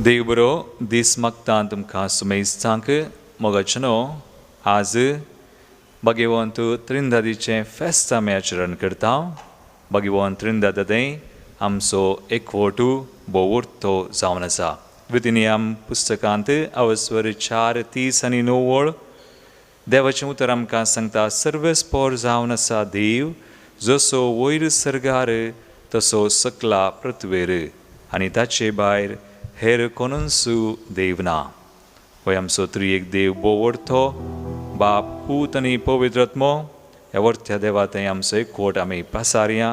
देव बरो दीस मागता तुमकां सुमेस्तांक मोगाचनो आज भगवंत त्रिंदादीचें फेस्त आमी आचरण करता. भगवंत त्रिंदादे आमचो एकवटू बोवुर्तो जावन आसा. विधिनियम पुस्तकांत अवस्वर 4:30-9 देवाचें उतर आमकां सांगता, सर्वस्पोर जावन आसा देव, जसो वयर सर्गार तसो सकला पृथ्वीर, आनी ताचे भायर हेर कोणूच देव ना. हो आमचो त्रिएक देव बोवुर्तो बाप, पूत आनी पवित्रात्मो ह्या वर्त्या देवा थंय आमचो एकवट आमी पासारया.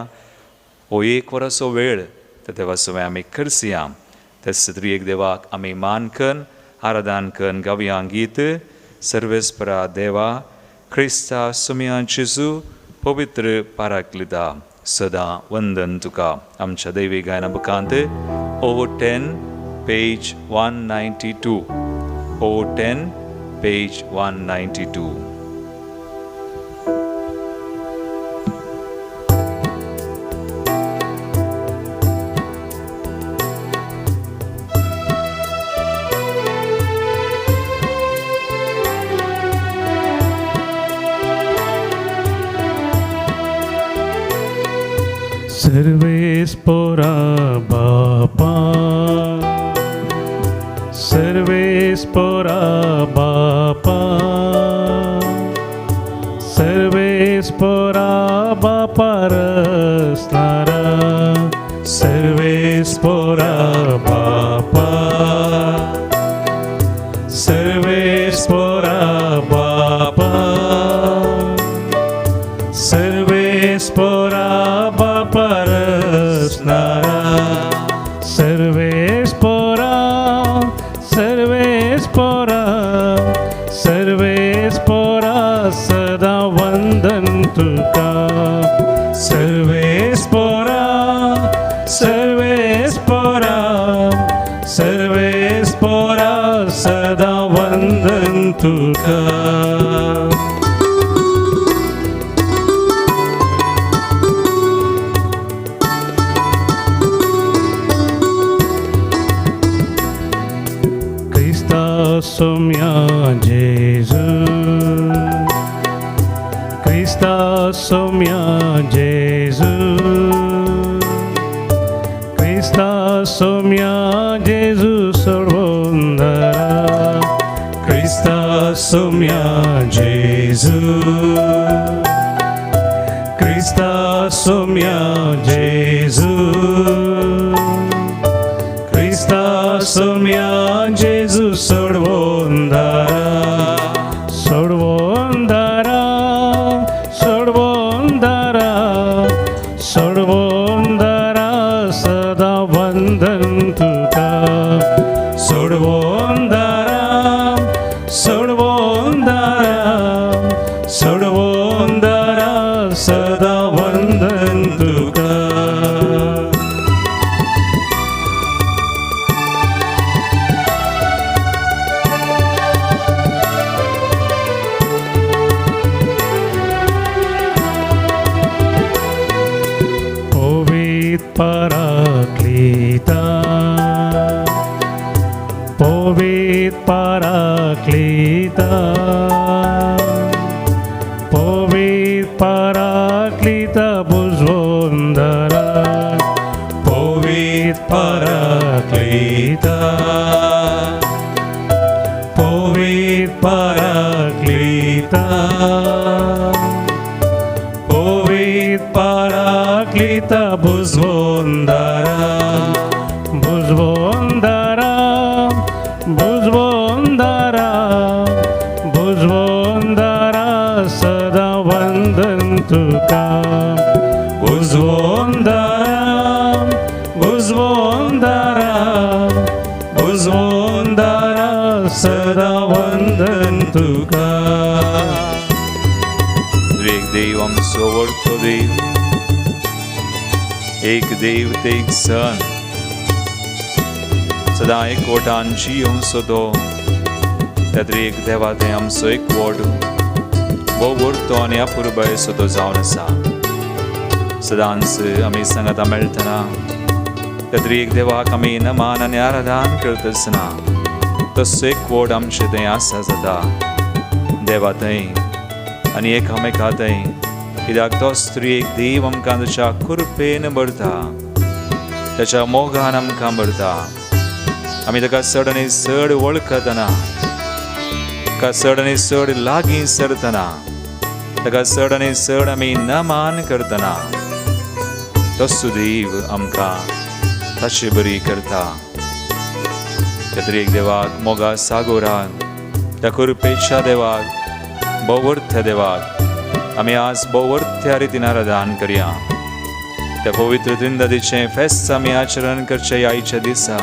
हो एक वराचो वेळ त्या देवा सवय आमी करसिया. तेच त्रिएक देवाक आमी मान कन आराधन कन गावया गीत. सर्वेस्परा देवा क्रिस्ता सुमया जेजू पवित्र पाराक्लिता सदा वंदन तुका. आमच्या दैवी गायना बुकांत O10 पेज 192. O10 page 192. सर्वेस्पोरा बापा, सर्वेस्पोरा बापा, सर्वेस्पोरा बापा रसनारा, सर्वेस्पोरा बापा, सर्वेस्पोरा बापा, सर्वेस्पोरा बापा रसनारा, सर्वेस्पोरा, सर्वेस्पोरा, सर्वेस्पोरा सदा वंदन तुका. सर्वेस्पोरा, सर्वेस्पोरा, सर्वेस्पोरा सदा वंदन तुका. Somia Jesus, Christa somia Jesus, Christa somia Jesus sarvondara, Christa somia Jesus, Christa somia Jesus, Christa somia Jesus sarvondara, sarvondara, sarvondara, sarvondara sada vandan tuka. Sarvondara, sarvondara, sarvondara sada vandan tuka. Paraklita, Povit Paraklita, Povit Paraklita Buzvondara, Povit Paraklita, Povit Paraklita, Povit Paraklita Buzvondara, Buzvondara, Buzvondara, Buzvondara sada vandan tuka. Buzvondara, Buzvondara, Buzvondara sada vandan tuka. एक देव आमचो वरतो देव, एक देव ते एक सण, सदा एकवटान जियोंचो तो. त्या एक देवा थंय आमचो एकवट बोवुर्तो आनी अपुरबायेचो तो जावन आसा. सदांच आमी सांगाता मेळटना तरी एक देवाक आमी नमान आनी आराधन करता आसतना तसो एक व्हड आमचे थंय आसा जाता देवा थंय आनी एकामेका थंय कित्याक तोच तरी एक देव आमकां ताच्या कृपेन भरता ताच्या मोगान आमकां भरता आमी ताका चड आनी चड वळखतना ताका चड आनी चड लागीं सरतना ताका चड आनी चड आमी नमान करतना तसो देव आमकां ताची बरी करता त्या तरी एक देवाक मोगा सागोराक त्या कृपेच्या देवाक भोवर्थ देवाक आमी आज भोवर्थ्या रितीन आराधन करया त्या पवित्र त्रिंददीचें फेस्त आमी आचरण करचे आयच्या दिसा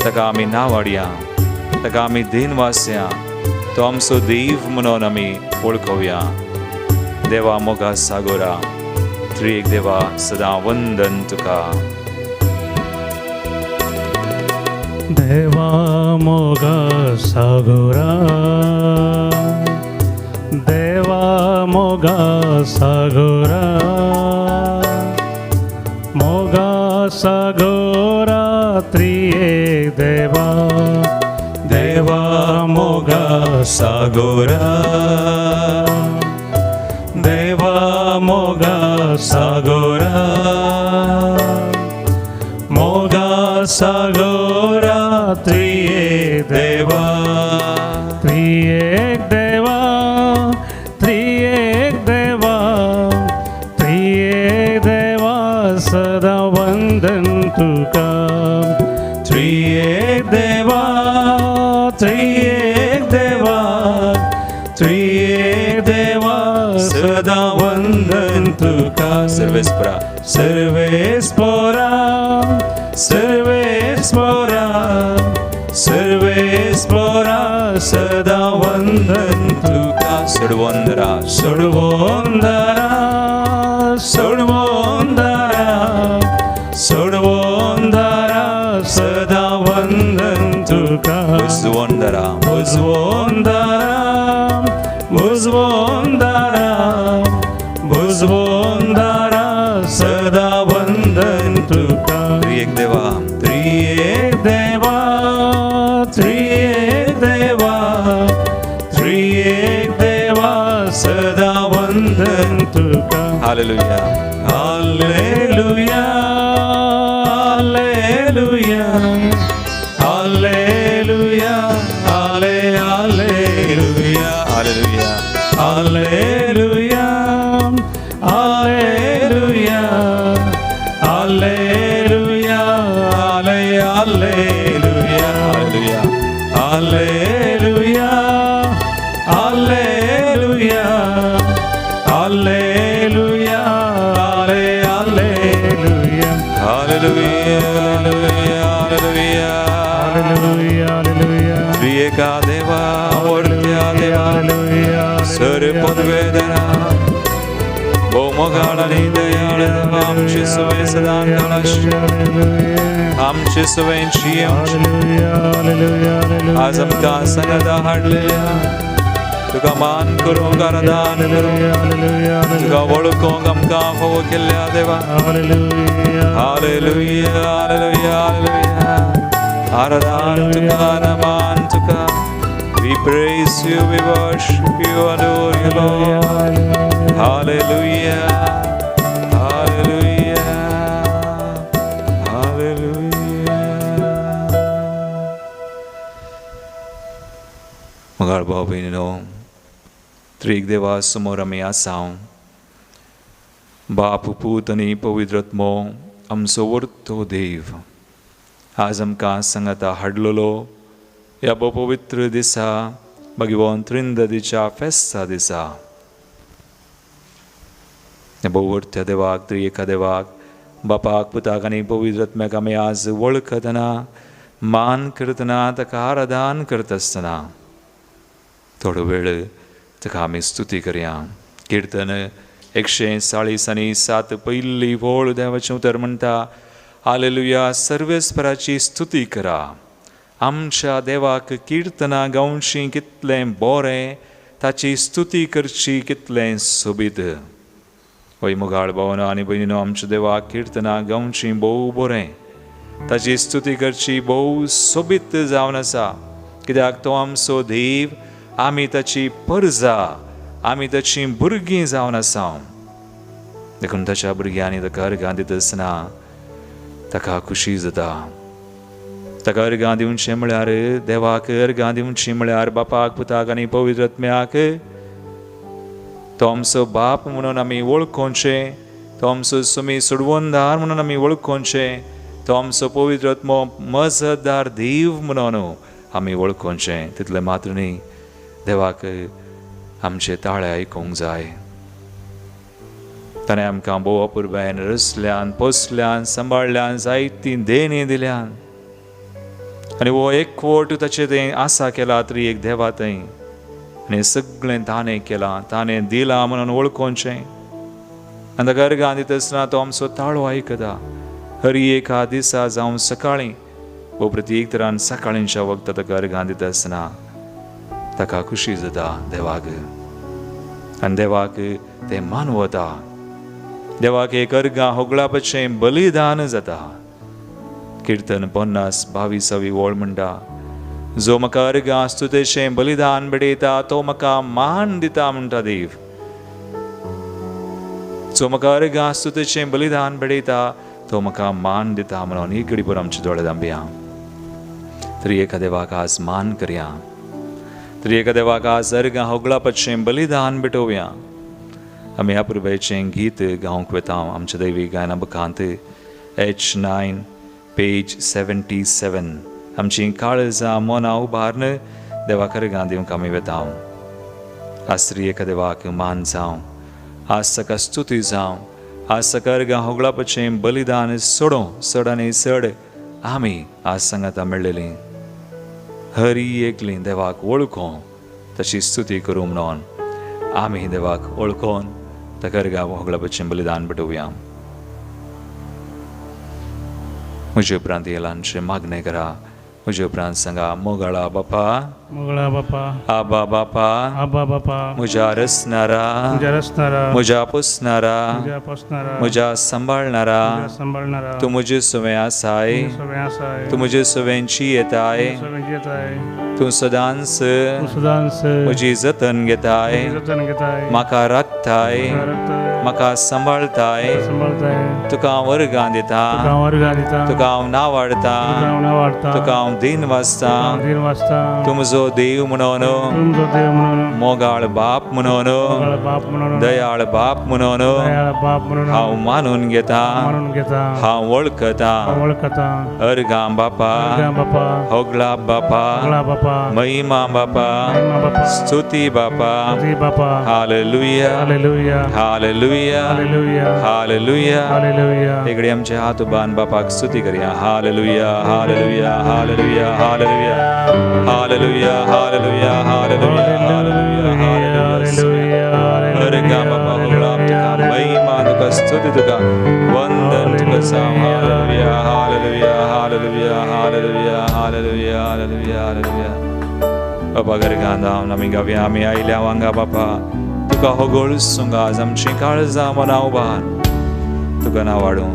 ताका आमी नांव हाडया ताका आमी दिन वासया तो आमचो देव म्हणून आमी वळखुया देवा मोगा सागोरा त्रिएक देवा सदां वंदन तुका देवा मोगा सागोरा देवा मोगा सागोरा मोगा सागोरा त्रिएक देवा देवा मोगा सागोरा देवा मोगा सागोरा मोगा सागोरा त्रिएक देवा त्रिएक देवा त्रिएक देवा त्रिएक देवा सदा वंदन तुका त्रिएक देवा त्रिएक देवा त्रिएक देवा सदा वंदन तुका सर्वेस्परा सर्वेस्परा सर्वेस्परा सर्वेस्परा सदा वंदन तुका सर्वोंदरा सर्वोंदरा सर्वोंदरा सर्वोंदरा सदा वंदन तुका उजवोंदरा भुजवोंदरा भुजवोंदरा भुजवोंदरा सदा वंदन तुका त्रिएक देवा त्रिएक देवा त्रिएक देवा त्रिएक देवा सदा वंदन तुका हालेलुया हालेलुया हालेलुया हालेलुया हाले hallelujah hallelujah hallelujah hallelujah hallelujah हाले hallelujah hallelujah hallelujah hallelujah hallelujah हाले hallelujah hallelujah hallelujah hallelujah hallelujah त्रिएका देवा वर्त्या देवा हालेलुया सर्वपदवेदना भौमगाळानी दयाळ आमचे सवय सदा काळाशी आमचे सवयींची आज आमकां संगता हाडलेल्या तुका मान करूंक आराधन करूंक तुका वळखूंक आमकां फोव केल्ल्या देवा हालेलुया हालेलुया हालेलुया आराधन तुका नमान तुका we praise you we worship you adore you Lord hallelujah hallelujah hallelujah मगाळ भाव भयणीनो त्रिएक देवा समोर आमी आसां बाप पूत आनी पवित्र आत्मो आमचो वर्तो देव आज आमकां सांगाता हाडलेलो ह्या पवित्र दिसा भगवान त्रिंददीच्या फेस्ता दिसा भोवर्त्या देवाक त्रिएका देवाक बापाक पुताक आनी पवित्र आत्म्याक आमी आज वळखतना मान करतना ताका आराधन करता आसतना थोडो वेळ ताका आमी स्तुती करया किर्तन 140:7 पयली वोळ देवाचें उतर म्हणटा हालेलुया सर्वेस्पराची स्तुती करा आमच्या देवाक किर्तनां गावची कितलें बरें ताची स्तुती करची कितलें सोबीत वय मुगाळ भावना आनी भयणीनो आमच्या देवाक किर्तनां गावची भोव बरें ताची स्तुती करची भोव सोबीत जावन आसा कित्याक तो आमचो देव आमी ताची परजा आमी ताची भुरगीं जावन आसा देखून ताच्या भुरग्यांनी ताका अर्घां दिता आसतना ताका खुशी जाता ताका अर्घां दिवचें म्हळ्यार देवाक अर्घां दिवचीं म्हळ्यार बापाक पुताक आनी पवित्र आत्म्याक तो आमचो बाप म्हणून आमी वळखोवचें तो आमचो सुमी सोडवणदार म्हणून आमी वळखोवचें तो आमचो पवित्र आत्मो मजतदार देव म्हणून आमी वळखोवचें तितलें मात्र न्ही देवाक आमचे ताळे आयकूंक जाय ताणें आमकां भोव अपुरबायेन रचल्यान पोसल्यान सांबाळल्यान जायतीं देणी दिल्यान आनी हो एकवट ताचें तें आसा केला तरी एक देवा थंय आनी सगळें ताणें केलां ताणें दिलां म्हणून वळखोवचें आनी ताका अर्घां दिता आसतना तो आमचो ताळो आयकता हर एका दिसा जावं सकाळीं वो प्रत्येक तरान सकाळींच्या वखदां ताका अर्घां दिता आसतना ताका खुशी जाता देवाक आनी देवाक तें मानवता देवाक एक अर्घां होगळापाचें बलिदान जाता किर्तन 50-22 वळ म्हणटा जो म्हाका अर्घां स्तुतेचें बलिदान बेडयता तो म्हाका मान दिता म्हणटा देव जो म्हाका अर्घां स्तुतेचें बलिदान बेडयता तो म्हाका मान दिता म्हणून ही घडी पर आमचे दोळे धांबया तरी एका देवाक आज मान करया तरी एका देवाक आज अर्घां होगळापाचें बलिदान बेटोवया आमी ह्या पुरबेचें गीत गावंक वेता आमच्या दैवी गायना बकांत H9 पेज 77 आमची काळजां मनां उबारन देवाक अर्घां दिवंक आमी वेता आज तरी एका देवाक मान जावं आज ताका स्तुती जावं आज ताका अर्घां होगळापाचें बलिदान सड आनी सड आमी आज सांगाता मेळ्ळेलीं हरी एकलीं देवाक वळखून ताची स्तुती करूं म्हणून आमी देवाक वळखून ताका अर्घां होगळापाचें बलिदान बेटोवया म्हजे उपरांत येलांचे मागणें करा म्हजे उपरांत सांगा मोगाळा बापा आबा बापा म्हज्या रचणारा म्हज्या पोसणारा म्हज्या सांबाळणारा तूं म्हजे सवें आसाय तूं म्हजे सवेंची येताय तूं सदांच म्हजी जतन घेताय म्हाका राखताय म्हाका सांबाळताय तुका हांव अर्घां दिता तुका हांव नावाडता तुका हांव दिन वाचता तूं म्हजो देव म्हणून मोगाळ बाप म्हणून दयाळ बाप म्हणून हांव मानून घेता हांव वळखता अर्घां बापा होगळा बापा महिमा बापा स्तुती बापा हालेलुया हालेलुया हालेलुया एकडे आमचे हात उबान बापाक स्तुती करया hallelujah hallelujah hallelujah hallelujah hallelujah hallelujah hallelujah hallelujah अर्घां बापा होगळा तुका महिमा तुका स्तुती तुका वंदन तुका जावं hallelujah hallelujah hallelujah hallelujah hallelujah hallelujah hallelujah बापा अर्घां दावन आमी गावया आमी आयल्या वांगा बापा तुका होगळ सुंग आज आमची काळजां मनां उबार तुका नावाडूं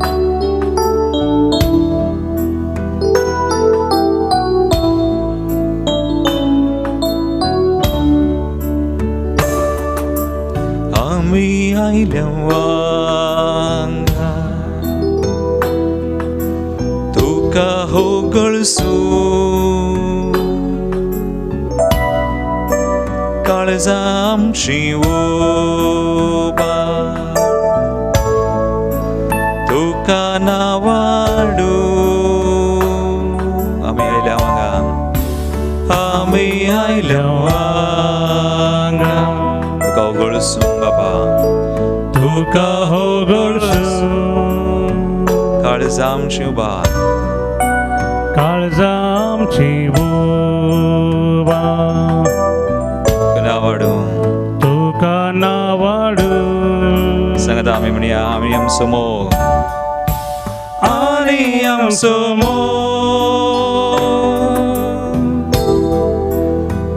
आमी आयल्या वांगा तुका होगळ काळजां आमची उबार तुका नावाडू आमी आयल्या वांगा तुका होगळ बापा तुका होगळ काळजां आमची उबार तुका नावाडू सांगता आमी म्हणया आमी आमचो मोग आनी आमचो मोग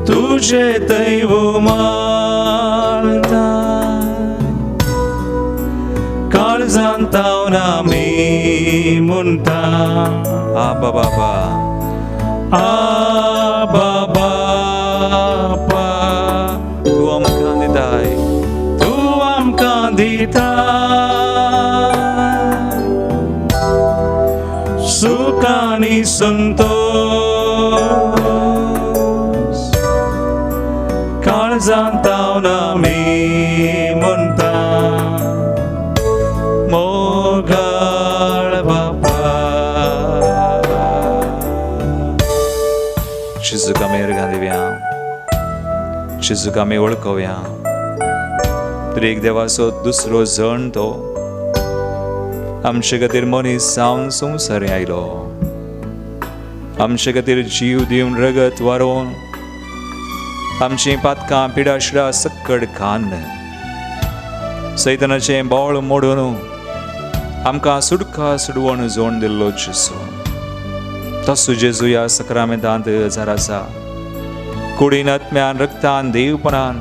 तुजे दैव मानता munta Abba Baba Abba Bapa Tuam kanditai Tuam kandita Sukani santos Kalzan tau nami munta Mogal Bapa Jesu kami ergandivya Jesu kami ओळखूया तर एक देवाचो दुसरो जण तो आमचे खातीर मनीस जावन संवसारी आयलो आमचे खातीर जीव दिवन रगत वारोवन आमची पातकां पिडाशिडां सक्कड खान सैतानाचें बोळ मोडून आमकां सुडका सुडवण जोड दिल्लो जेजू तसो जेजू ह्या सक्रामेंतांत हजर आसा कुडीन आत्म्यान रक्तान देवपणान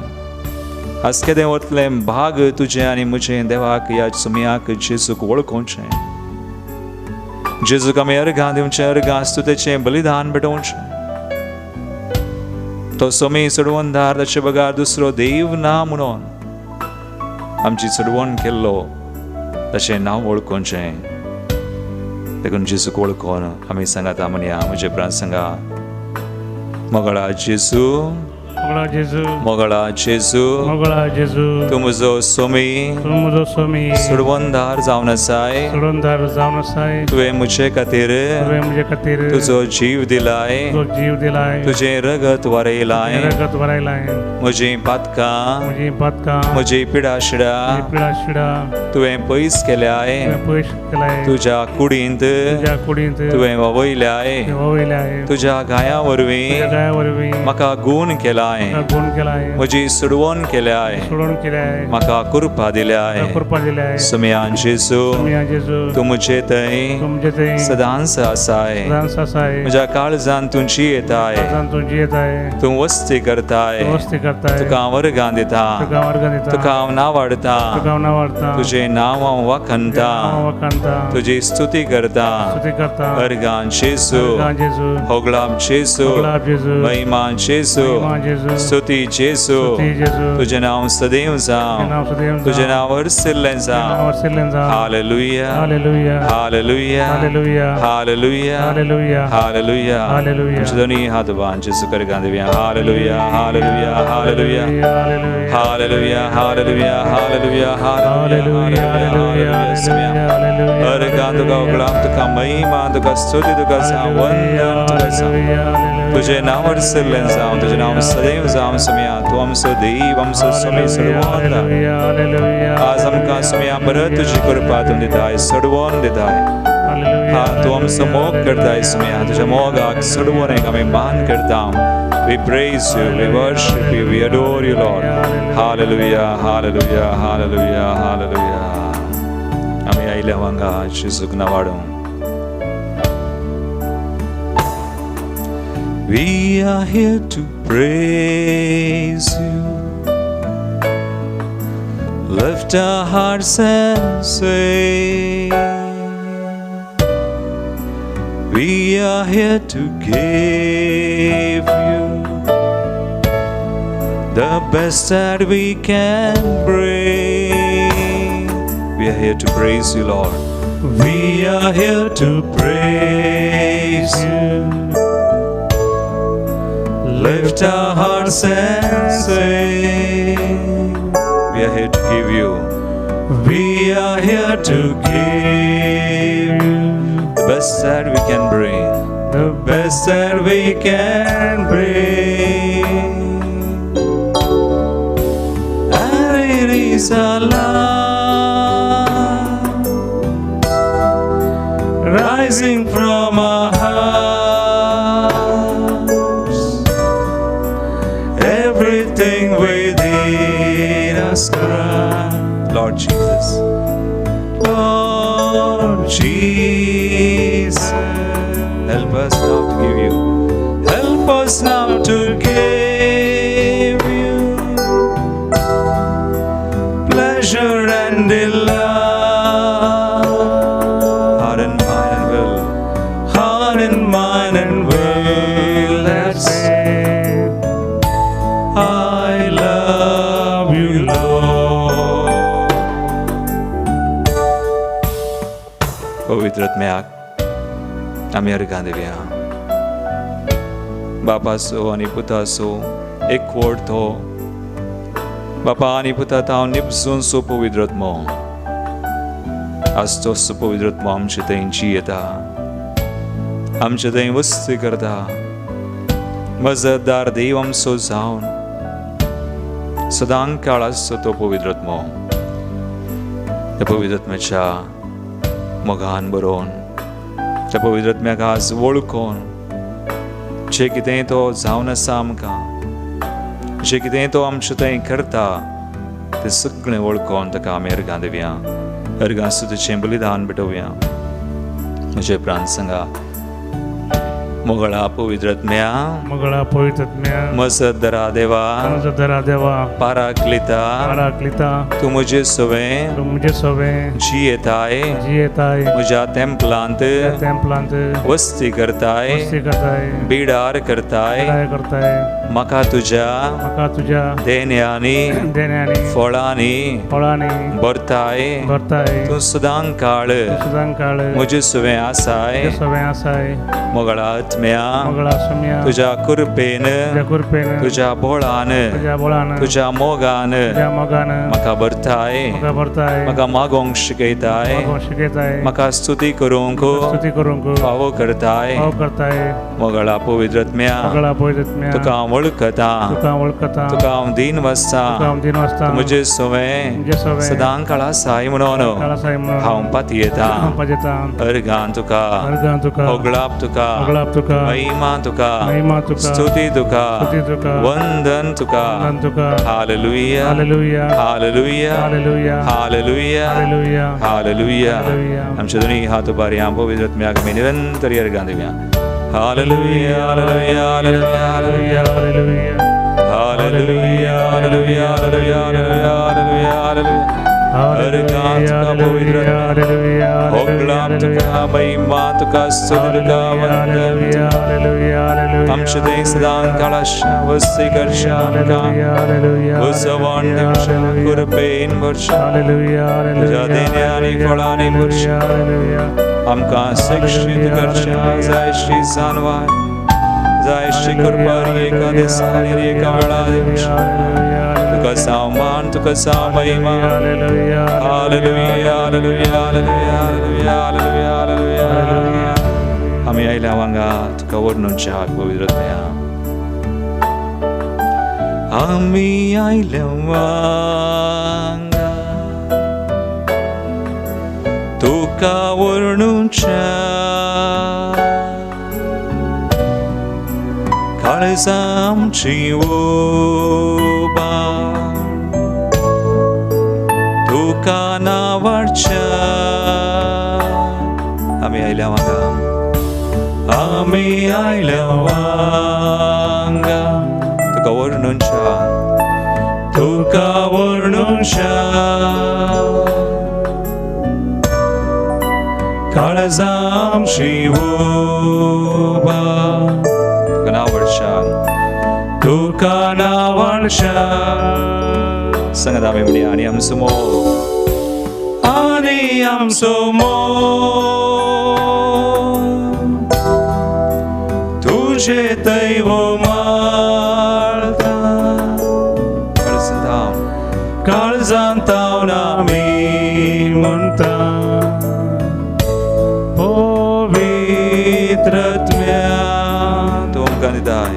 आसकेदें वतलें भाग तुजें आनी म्हजें देवाक ह्या सुमयाक जेजूक वळखोवचें जेजूक आमी अर्घां दिवचें अर्घां स्तुतेचें बलिदान पेटोवचें तो सोमी चडवणदार ताचे बगार दुसरो देव ना म्हणून आमची चडवण केल्लो ताचें नांव वळखोवचें देखून जेजूक वळखोवन आमी सांगात म्हणया म्हजे प्राण सांगा मोगळा जेजू Mogola Jesu मोगळा जेजू Mogola Jesu तूं म्हजो सोमी Tu muzo somi चडवणदार जावन आसाय Surundar zauna sai तुवें म्हजे खातीर Tuve mujhe katir तुजो जीव दिलाय Tuzo jeev dilai तुजें रगत वारयलाय Ragat varai lai म्हजीं पातकां Mujhe patka म्हजी पिडाशिडां Pida shida तुवें पयस केल्याय Tuve push kelai तुज्या कुडींत Tuja kudint तुवें ववयल्याय Tuve lai तुज्या गाया वरवीं Tuja warvi म्हाका गूण केलाय Gun kelai म्हजी सुडवण केल्याय Surun kelai म्हाका कृपा दिल्याय Kurpa dilai सुमयान जेजू Sumya Jesu तूं म्हजे थंय Tum jete सदांच आसाय Dan sasai म्हज्या काळजांत तुजी येताय Dan tu jetai तूं वस्ती करताय Dosti kartai तुका वर्गां दिता Tuka warganita तुका हांव नावाडटा Tuka navarta तुजें नांव हांव वखणटा Wakanta तुजी स्तुती करता Stuti karta अर्गां जेजू Gan Jesu होगलाम जेजू Gulab Jesu महिमा जेजू Iman Jesu स्तुती जेजू Stuti Jesu तुजें नांव सदैव जावं Nam Sudim तुजें नांव वर्सिल्लें जावं Nam Silenza हालेलुया Hallelujah हालेलुया Hallelujah हालेलुया Hallelujah हालेलुया Hallelujah दोनी हात बांद जेजू करगां दिव्या हालेलुया हालेलुया हालेलुया Hallelujah हालेलुया hallelujah hallelujah Hallelujah Hallelujah Hallelujah अर्गां तुका होगलाम तुका महिमा तुका स्तुती तुका वंदन तुका तुजें नांव वर्सिल्लें जावं तुजें नांव सदैव जावं सुमया तूं आमचो देव आमचो सोमी सडवण आज आमकां सुमया परत तुजी कृपा तूं दिताय सडवण दिताय हा तूं आमचो मोग करताय सुमया तुज्या मोगाक सडवणेक आमी मान करता We praise you, we worship you, we adore you, Lord. Hallelujah, hallelujah, hallelujah, hallelujah. आमी आयल्या वांगा जेजूक नावाडूं. We are here to praise you. Lift our hearts and sing. We are here to give you the best that we can bring. We are here to praise you, Lord. We are here to praise you. Lift our hearts and sing. We are here to give you. We are here to give you the best that we can bring. The best that we can bring. And it is our love rising from our hearts. Everything within us cries, Lord Jesus. Lord Jesus, help us now to give you. Help us now to give you pleasure and delight. Heart and mind and can and will say, I love you, Lord. पवित्र आत्म्याक आमी अर्घां दिवया. बापासो आनी पुतासो एकवट तो बापा आनी पुता हांव निपसून सो पवित्र आत्मो आज तो पवित्र आत्मो आमचे थंय जियेता, आमचे थंय वस्ती करता. मजतदार देव आमचो जावन सदां काळ आसचो तो पवित्र आत्मो. त्या पवित्र आत्म्याच्या मोगान बरोवन त्या पवित्र आत्म्याक आज वळखून जे कितें तो जावन आसा आमकां, जे कितें तो आमचे थंय करता तें सगळें वळखून ताका आमी अर्घां दिवया. अर्घां सुद्दाचें बलिदान पेटोवया. म्हजे प्राण सांगा. मोगळा पवित्र आत्म्या, मोगळा पवित्र आत्म्या, मजतदारा देवा, मजतदारा देवा, पाराक्लिता, पाराक्लिता, तूं म्हजे सवें जियेताय, म्हज्या तेंपलांत वस्ती करताय, बिडार करताय. म्हाका तुज्या देण्यांनी फळांनी भरताय. तूं सदां काळ म्हजे सवें आसाय. मोगळा आत्म्या, तुज्या कृपेन, तुज्या बोळान, तुज्या मोगान म्हाका भरताय. म्हाका मागोंक शिकयताय. म्हाका स्तुती करूंक फावो करताय. मोगळा पवित्र आत्म्या, तुका हांव वळखता, तुका हांव दिन वाचता. म्हजे सवें सदां काळ आसाय म्हणून हांव पातयेता. अर्घां तुका, होगळाप तुका, महिमा तुका, स्तुती तुका, वंदन तुका. Hallelujah, hallelujah, hallelujah, hallelujah. आमचे दोन्ही हात उबारया. पवित्र आत्म्याक आमी निरंतर अर्घां दिवया. Hallelujah, hallelujah, hallelujah, hallelujah, hallelujah, hallelujah, hallelujah, hallelujah, hallelujah. अर्घां तुका पवित्र आत्म्या, होगळाप तुका, महिमा तुका, स्तुती तुका, वंदन तुका. आमचे थंय सदां काळ आसचें, वस्ती करचें आमकां, उजवाड दिवचें, कृपेन भरचें, तुज्या देण्यांनी फळांनी भरचें. आमकां शिक्षीत करचें. जाय श्री जानवार, जाय श्री कृपारी एका दिसांनी एका वेळा दिवचें. तुका साव मान, तुका साव महिमा. Hallelujah, hallelujah, hallelujah, hallelujah, hallelujah, hallelujah. आमी आयल्या वांगा तुका वर्णुच्या पवित्र आत्म्या. आमी आयल्या वांगा तुका वर्णुच्या काळजां आमची ओबार तुका नावाडच्या. आमी आयल्या वांगा, आमी आयल्या वांगा तुका वर्णुच्या, तुका वर्णुच्या काळजां आमची ओबार तुका नावाडच्या, तुका नावाडच्या. सांगात आमी म्हणया. आनी आमचो मोग, आनी आमचो मोग तुजे दैव मारता. काळजांत हांव आमी म्हणटा पवित्र आत्म्या. तूं आमकां दिताय,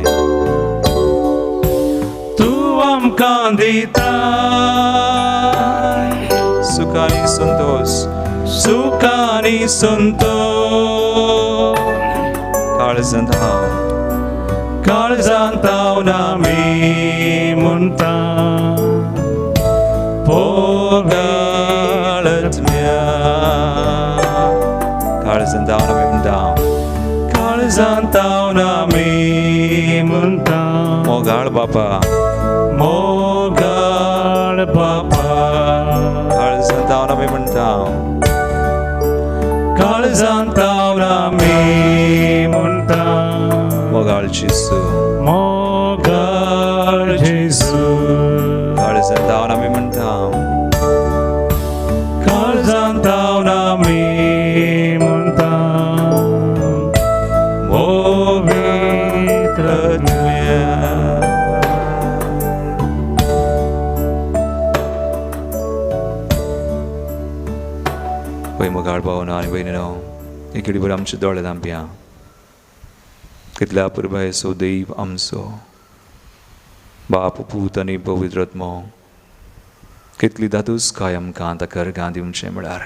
तूं आमकां दिताय सुखानी संतोष, सुखानी संतोष. काळजांत हांव आमी म्हणटा पोगाळ आत्म्या. काळजांत हांव आमी म्हणटा, काळजांत हांव आमी म्हणटा मोगाळ बापा, मोगाळ बापा. काळजांत हांव आमी म्हणटा, काळजांत हांव आमी म्हणटा Mogal Jesu. Mogal Jesu. Karzan tao na mimantam. Karzan tao na mimantam. Movitratmya. Păi mogal bauna ani băinino. इकडे बरं आमचे दोळे दांप्या कितल्या पुरबाय सो दैव आमचो बाप पूत आनी पवित्र आत्मो कितली दादूस काय आमकां ताका अर्गां दिवचें म्हळ्यार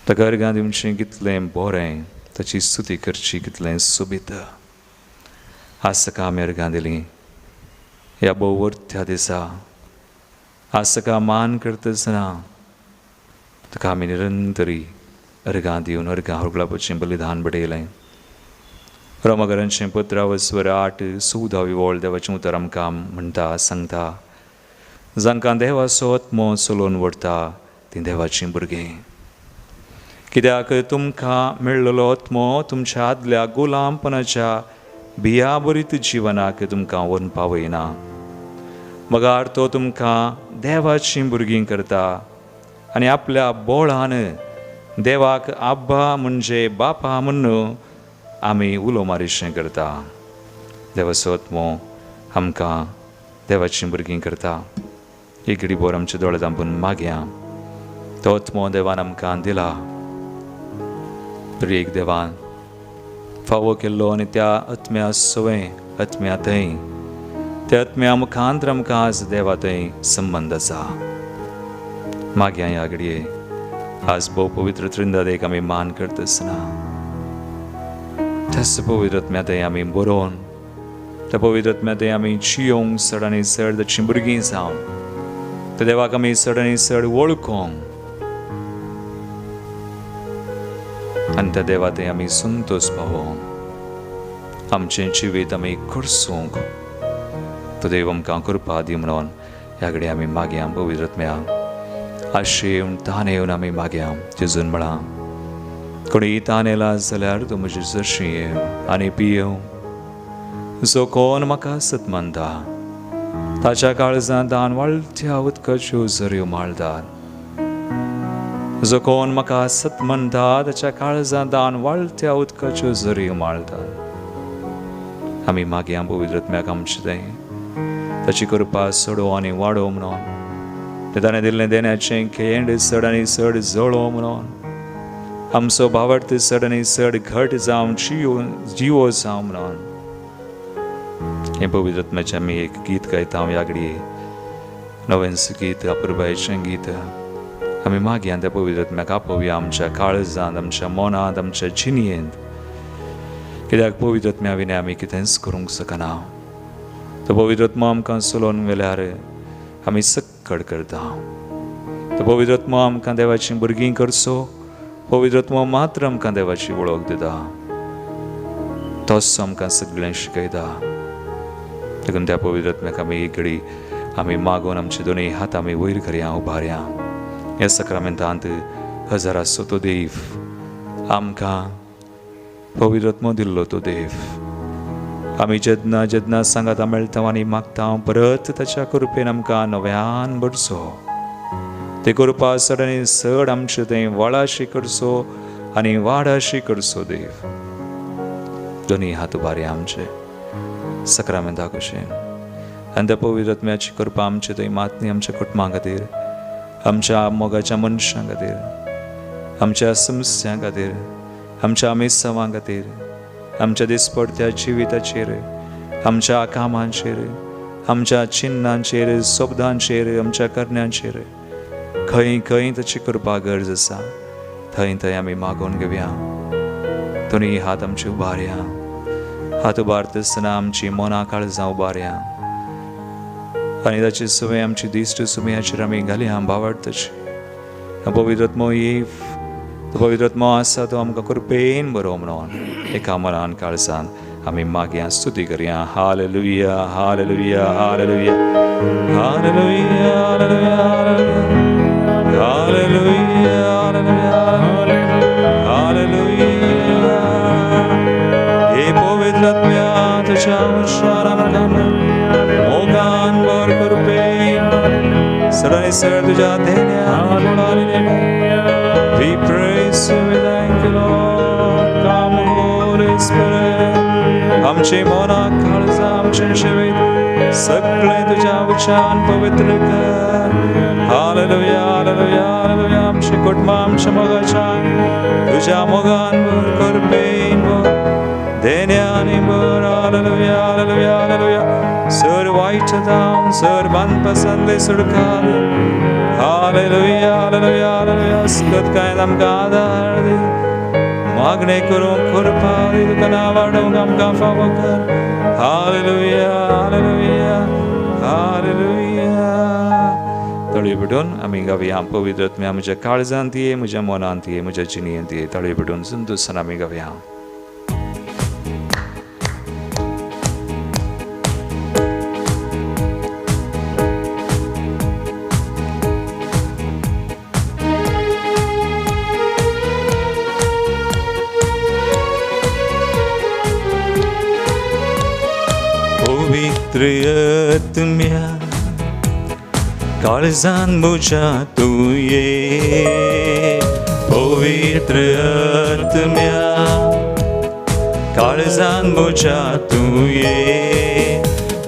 ताका अर्गां दिवचें कितलें बरें ताची स्तुती करची कितलें सोबीत आज सकाळ आमी अर्गां दिलीं ह्या भोवत्या दिसा आज सकाळ मान करतना ताका आमी निरंतरी अर्गां दिवन अर्गां हुगलापाचें बलिदान बडयलें रोमाकारांचें पत्रावस्वर 8 14 वोळ देवाचें उतर आमकां म्हणटा सांगता जांकां देवाचो आत्मो चलोवन व्हरता तीं देवाचीं भुरगीं कित्याक तुमकां मेळ्ळलो आत्मो तुमच्या आदल्या गुलामपणाच्या भियाबरीत जिवनाक तुमकां व्हरून पावयना मगार तो तुमकां देवाचीं भुरगीं करता आनी आपल्या बोळान देवाक आब्बा म्हणजे बापा म्हणून आमी उलो मारिशें करता देवाचो आत्मो आमकां देवाचीं भुरगीं करता एक घडी बोर आमचे दोळे धांपून मागया तो आत्मो देवान आमकां दिला तरी एक देवान फावो केल्लो आनी त्या आत्म्या सवय आत्म्या थंय त्या आत्म्या मुखांतर आमकां आज देवा थंय संबंद आसा मागया ह्या घडये आज भोव पवित्र त्रिंदादेक आमी मान करता आसतना त्याच पवित्र आत्म्या थंय आमी बरोवन त्या पवित्र आत्म्या थंय आमी जियोंक चड आनी चड ताचीं भुरगीं जावन त्या देवाक आमी चड आनी चड वळखोंक आनी त्या देवा थंय आमी संतोश पावोंक आमचें जिवीत आमी करसूंक तो देव आमकां कृपा दी म्हणून ह्या घडये आमी मागया पवित्र आत्म्या आशे येवन तान येवन आमी मागया जेजून म्हणा कोणी तान येला जाल्यार तूं म्हजी जशी येव आनी पियेव जो कोण म्हाका सतमंता ताच्या काळजांत दान वाळत्या उदकाच्यो झऱ्यो माळटात जो कोण म्हाका सतमंता ताच्या काळजांत दान वाळत्या उदकाच्यो झऱ्यो माळटात आमी मागया पवित्र आत्म्याक आमचें थंय ताची कृपा सडो आनी वाडो म्हणून ताणें दिल्लें देण्याचें खेळ चड आनी चड जळो म्हणून आमचो भावार्थ चड आनी चड घट जावं जिवो जावं म्हणून हें पवित्र आत्म्याचें आमी एक गीत गायता ह्या घडये नवेंच गीत अपुरबायेचें गीत आमी मागया त्या पवित्र आत्म्याक आपोवया आमच्या काळजांत आमच्या मनांत आमच्या जिणयेंत कित्याक पवित्र आत्म्या विना आमी कितेंच करूंक शकना तो पवित्र आत्मा आमकां चलोवन व्हेल्यार आमी सक्कड करता तो पवित्र आत्मा आमकां देवाचीं भुरगीं करचो पवित्र आत्मा मात्र आमकां देवाची वळख दिता तोच आमकां सगळें शिकयता देखून त्या पवित्र आत्म्याक आमी एक घडी आमी मागून आमचे दोनूय हात आमी वयर करया उबारया ह्या सक्रामेंतांत हजारांचो तो देव आमकां पवित्र आत्मो दिल्लो तो देव आमी जेन्ना जेन्ना सांगाता मेळटा आनी मागता परत ताच्या कृपेन आमकां नव्यान भरचो ते कृपा चड आनी चड आमचे थंय वळाशी करचो आनी वाडाशी करचो देव दोनी हात उबारया आमचे सक्रामेंता कुशीन आनी त्या पवित्र आत्म्याची कृपा आमचे थंय मातनी आमच्या कुटुंबा खातीर आमच्या मोगाच्या मनशां खातीर आमच्या समस्यां खातीर आमच्या मेसावां खातीर आमच्या दिसपडत्या जिविताचेर आमच्या कामांचेर आमच्या चिन्नांचेर शब्दांचेर आमच्या करण्यांचेर खंय खंय ताची कृपा गरज आसा थंय थंय आमी मागून घेवया दोनी हात आमचे उबारया हात उबारता आसतना आमची मनां काळजां उबारया आनी ताची सवय आमची दिश्ट सुमयाचेर आमी घालया भावार्थाची पवित्र आत्मो येव तो पवित्र आत्मो आसा तो आमकां कृपेन बरो म्हणून एका मनान काळजान आमी मागया स्तुती करया hallelujah hallelujah hallelujah hallelujah hallelujah hallelujah hallelujah हे पवित्र पवित्रात्म्या तुझ्या उच्चारांना मोगांवर कृपेन सर तुझ्या ध्येयाने We praise you, we thank you, Lord. Come, Holy Spirit. आमचे मना काळजा आमचे शिवेत सगळे तुझ्या उच्चान पवित्र कर. Hallelujah hallelujah hallelujah. आमचे कुटुंब आमच्या मोगाच्या तुझ्या मोगांवर कृपेवर देण्याने वर. Hallelujah hallelujah hallelujah. सर वाईटता सर मनपसंद सुडकाल. Hallelujah hallelujah hallelujah. सगळं काय आमका आधार दे. मागणे करून कृपा दे. तुका नावाडून आमका फावो कर. Hallelujah hallelujah hallelujah. तळी बिडून आम्ही गावया पवित्रात्म्या म्हज्या काळजांत ये म्हज्या मनांत ये म्हज्या जिणेंत ये. तळी बिडून संतोषान आमी गावया. पवित्रात्म्या काळजान म्हज्या तूं ये. पवित्रात्म्या काळजान म्हज्या तूं ये.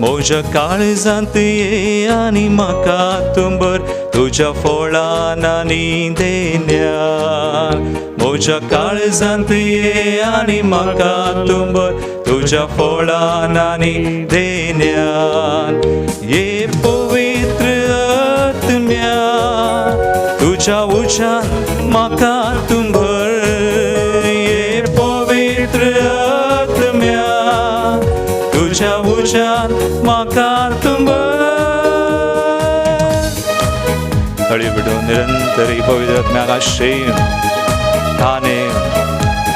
म्हज्या काळजांत ये आनी म्हाका तुंबर तुज्या फळान आनी देण्यान. म्हज्या काळजांत ये आनी म्हाका तुंबर तुझ्या फळान आनी देण्यान. ये पवित्र आत्म्या तुझ्या उज्यान म्हाका तुंबर. ये पवित्र आत्म्या तुझ्या उज्यान म्हाका तुंबर. तळी बिडून निरंतर पवित्र आत्म्याक आश्रय ठाणे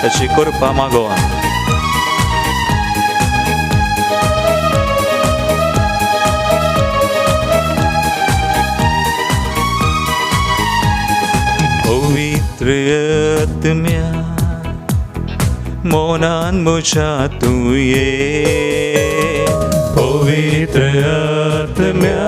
त्याची कृपा मागोवन पवित्र आत्म्या मोनान म्हज्या तूं ये. पवित्र आत्म्या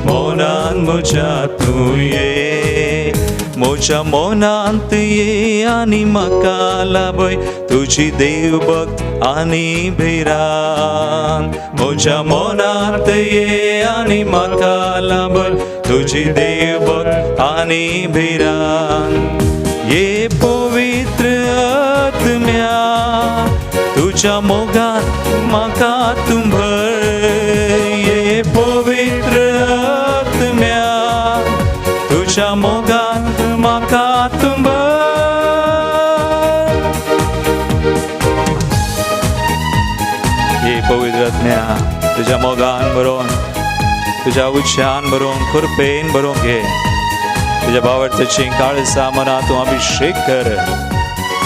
मोनान म्हज्या तूं ये. म्हज्या मोनांत ये आनी म्हाका लाभय तुजी देवभक्त आनी भिरांत. म्हज्या मोनांत ये आनी म्हाका लाभय तुजी देवभक्त आनी भिरांत. ये पवित्र आत्म्या तुझ्या मोगान म्हाका तुंबर. ये पवित्र आत्म्या तुझ्या मोगान म्हाका तुंबर. ये पवित्र आत्म्या तुझ्या मोगान बरोवन तुझ्या उच्चान बरोवन कृपेन बरोवन घे. तुझ्या भावार्थाची काळजा मना तूं अभिषेक कर.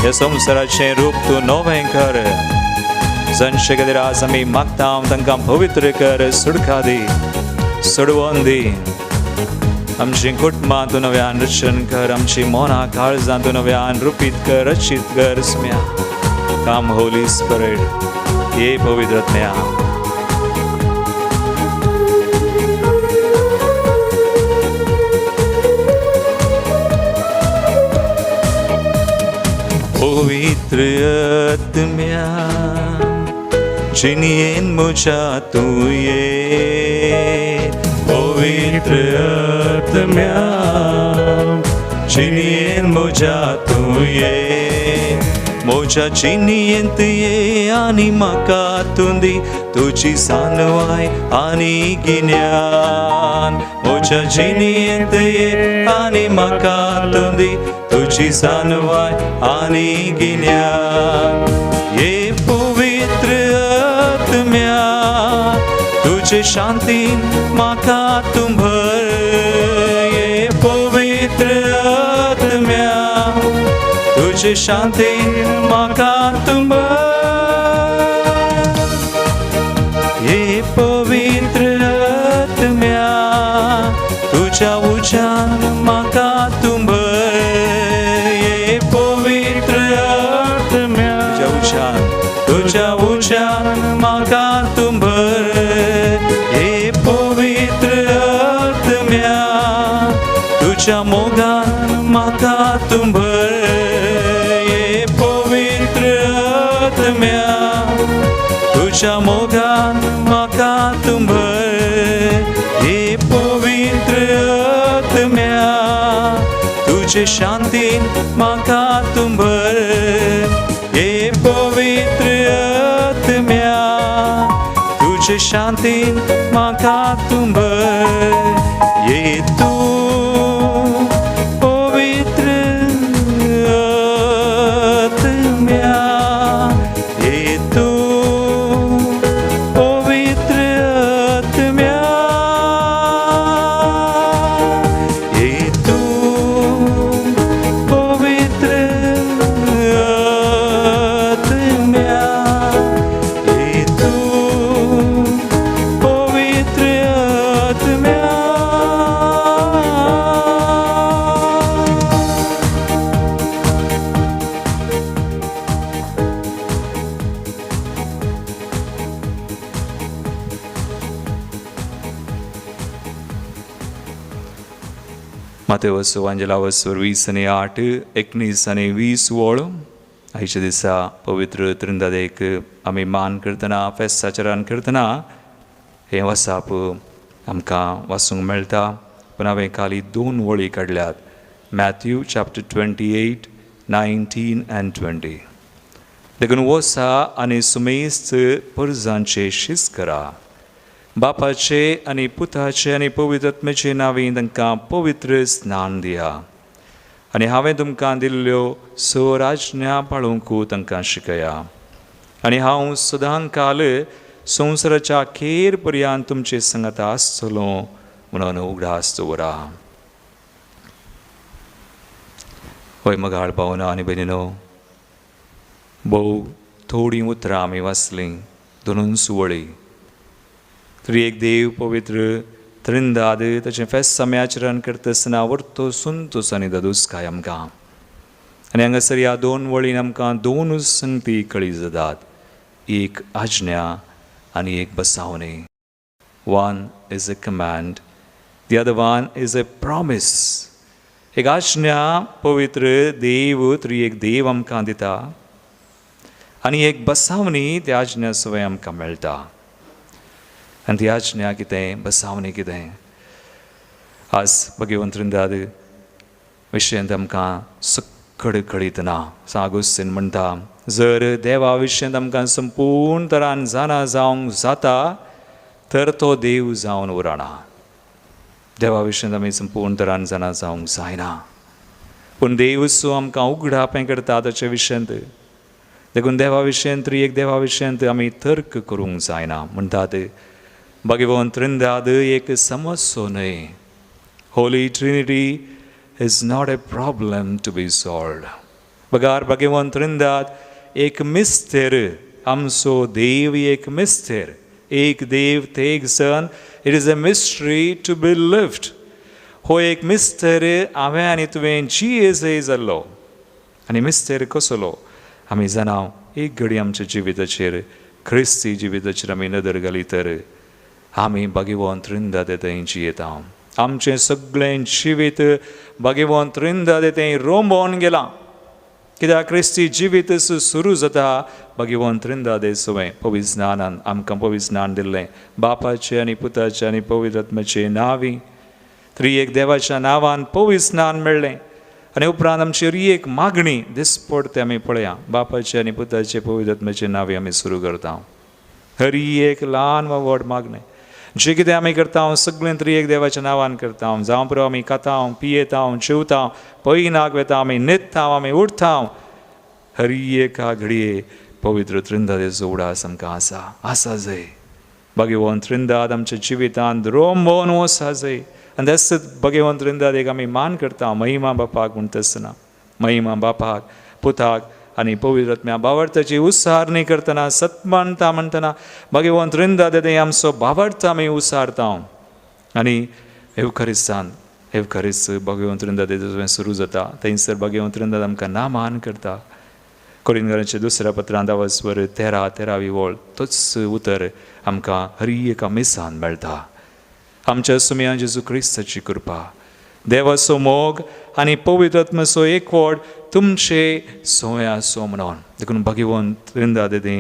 ह्या संवसाराचें रूप तूं नवें कर. जणचे खातीर आज आमी मागता तांकां पवित्र कर. सुडका दी सोडवून दी. आमची कुटुंबां तूं नव्यान रचन कर. आमची मोना काळजां तूं नव्यान रुपीत कर रचित कर. स्म्या काम होली स्पिरिट ये पवित्र आत्म्या. पवित्र आत्म्या जिणेन म्हज्या तूं ये. पवित्र आत्म्या जिणेन म्हज्या तूं ये. म्हज्या जिणेंत ये आनी म्हाका तूं दी तुजी सानवाय आनी गिन्यान. म्हज्या जिणेंत ये आनी म्हाका तूं दी तुजी सानवाय आनी गिन्यान. ये पवित्र आत्म्या तुजे शांतीन म्हाका तुंबर. ये पवित्र आत्म्या तुजे शांतीन म्हाका तुंबर. ये पवित्र आत्म्या तुझ्या उज्यान म्हाका तुंबर. ये पवित्र आत्म्या तुझ्या उज्यान तुझ्या उज्यान म्हाका तूं भर हे पवित्र आत्म्या तुझ्या मोगान म्हाका तूं भर हे पवित्र आत्म्या तुझ्या मोगान म्हाका तूं भर हे पवित्र आत्म्या तुझे शांतीन म्हाका तूं भर हे पवित्र आत्म्या तुझे शांतीन म्हाका तूं भर ये तू पवित्र आत्म्या ये तू पवित्र आत्म्या ये तू पवित्र आत्म्या ये तू पवित्र आत्म्या मातेवस वांजलावस 20:8 19:20 वळ आयच्या दिसा पवित्र त्रिंदादेक आमी मान करतना फेस्ताचेरान करतना हें वसाप आमकां वाचूंक मेळटा पूण हांवें खाली 2 वळी काडल्यात मॅथ्यू चॅप्टर 28 19 and 20 देखून वसा आनी सुमेस्त परजांचे शिस करा बापाचे आनी पुताचे आनी पवित्र आत्म्याचे नांवी तांकां पवित्र स्नान दिया आनी हांवें तुमकां दिल्ल्यो स आज्ञा पाळूंकू तांकां शिकया आनी हांव सदां काल संवसाराच्या अखेर पर्यंत तुमचे संगत आसतलो म्हणून उगडास दवरा होय मगाळ भावना आनी भयणीनो भोव थोडीं उतरां आमी वाचलीं 2 सुवाळी तरी एक देव पवित्र त्रिंदाद ताचें फेस्त आमी आचरण करता आसतना वर्तो सुंतूस आनी दादूसकाय आमकां आनी हांगासर ह्या 2 वळीन आमकां 2 संगती कळी जातात एक आज्ञा आनी एक बसावणी one is a command the other one is a promise एक आज्ञा पवित्र देव तरी एक देव आमकां दिता आनी एक बसावणी त्या आज्ञा सवय आमकां मेळटा आनी ती आज्ञा कितें बसावणी कितें आज भगवंत त्रिंदाद विशयांत आमकां सक्कड कळीतना सागोस्तीन म्हणटा जर देवा विशयांत आमकां संपूर्ण तरान जाणा जावंक जाता तर तो देव जावन उरना देवा विशयांत आमी संपूर्ण तरान जाणा जावंक जायना पूण देव सो आमकां उगडाप हें करता ताचे विशयांत देखून देवा विशयांत तरी एक देवा विशयांत आमी तर्क करूंक जायना म्हणटात भगवंत त्रिंदाद एक समस्या न्हय holy trinity is not a problem to be solved बगार भगवंत त्रिंदाद एक मिस्तेर आमचो देव एक मिस्तेर एक देव ते एक सन it is a mystery to be lived हो एक मिस्तेर हांवें आनी तुवें जी जाल्लो आनी मिस्तेर कसलो आमी जाणां एक घडी आमच्या जिविताचेर ख्रिस्ती जिविताचेर आमी नदर घाली तर आमी भगवंत त्रिंदाद थंय जियेता आमचें सगळें जिवीत भगवंत त्रिंदाद थंय रोंबोवन गेलां कित्याक ख्रिस्ती जिवीत सुरू जाता भगवंत त्रिंदादे सवय पवित्र स्नानान आमकां पवित्र स्नान दिल्लें बापाचें आनी पुताचें आनी पवित्र आत्म्याचें नांवी तरी एक देवाच्या नांवान पवित्र स्नान मेळ्ळें आनी उपरांत आमची एक मागणी दिसपट ते आमी पळया बापाचें आनी पुताचें पवित्र आत्म्याचें नांवी आमी सुरू करता हरी एक ल्हान वा व्हड मागणें जे कितें आमी करता सगळें तरी एक देवाच्या नांवान करता जावं पुरो आमी खाता पियेता जेवता पैनाक वेता आमी न्हिदता आमी उठता हरी एका घडये पवित्र त्रिंदादेचो उडास आमकां आसा जाय भगवंत त्रिंदाद आमच्या जिवितांत रोंबोवन वचा जाय आनी तेच भगवंत त्रिंदादेक आमी मान करता महिमा बापाक म्हणटा आसतना महिमा बापाक पुताक आनी पवित्र आत्म्या भावार्थाची उसारणी करतना सत्मानता म्हणटना भगवंत त्रिंदाद आमचो भावार्थ आमी उसारता आनी एवखरीस भगवंत त्रिंदाद सुरू जाता थंयसर भगवंत त्रिंदाद आमकां नामान करता कोरिंथीयांच्या दुसऱ्या पत्रांत 13 वोळ तोच उतर आमकां हर एका मिसान मेळटा. आमच्या सुमया जेजू क्रिस्ताची कृपा, देवाचो मोग आनी पवित्र आत्म्याचो एकवट तुमचे सोय आसूं म्हणून. देखून भगवंत त्रिंदा देदे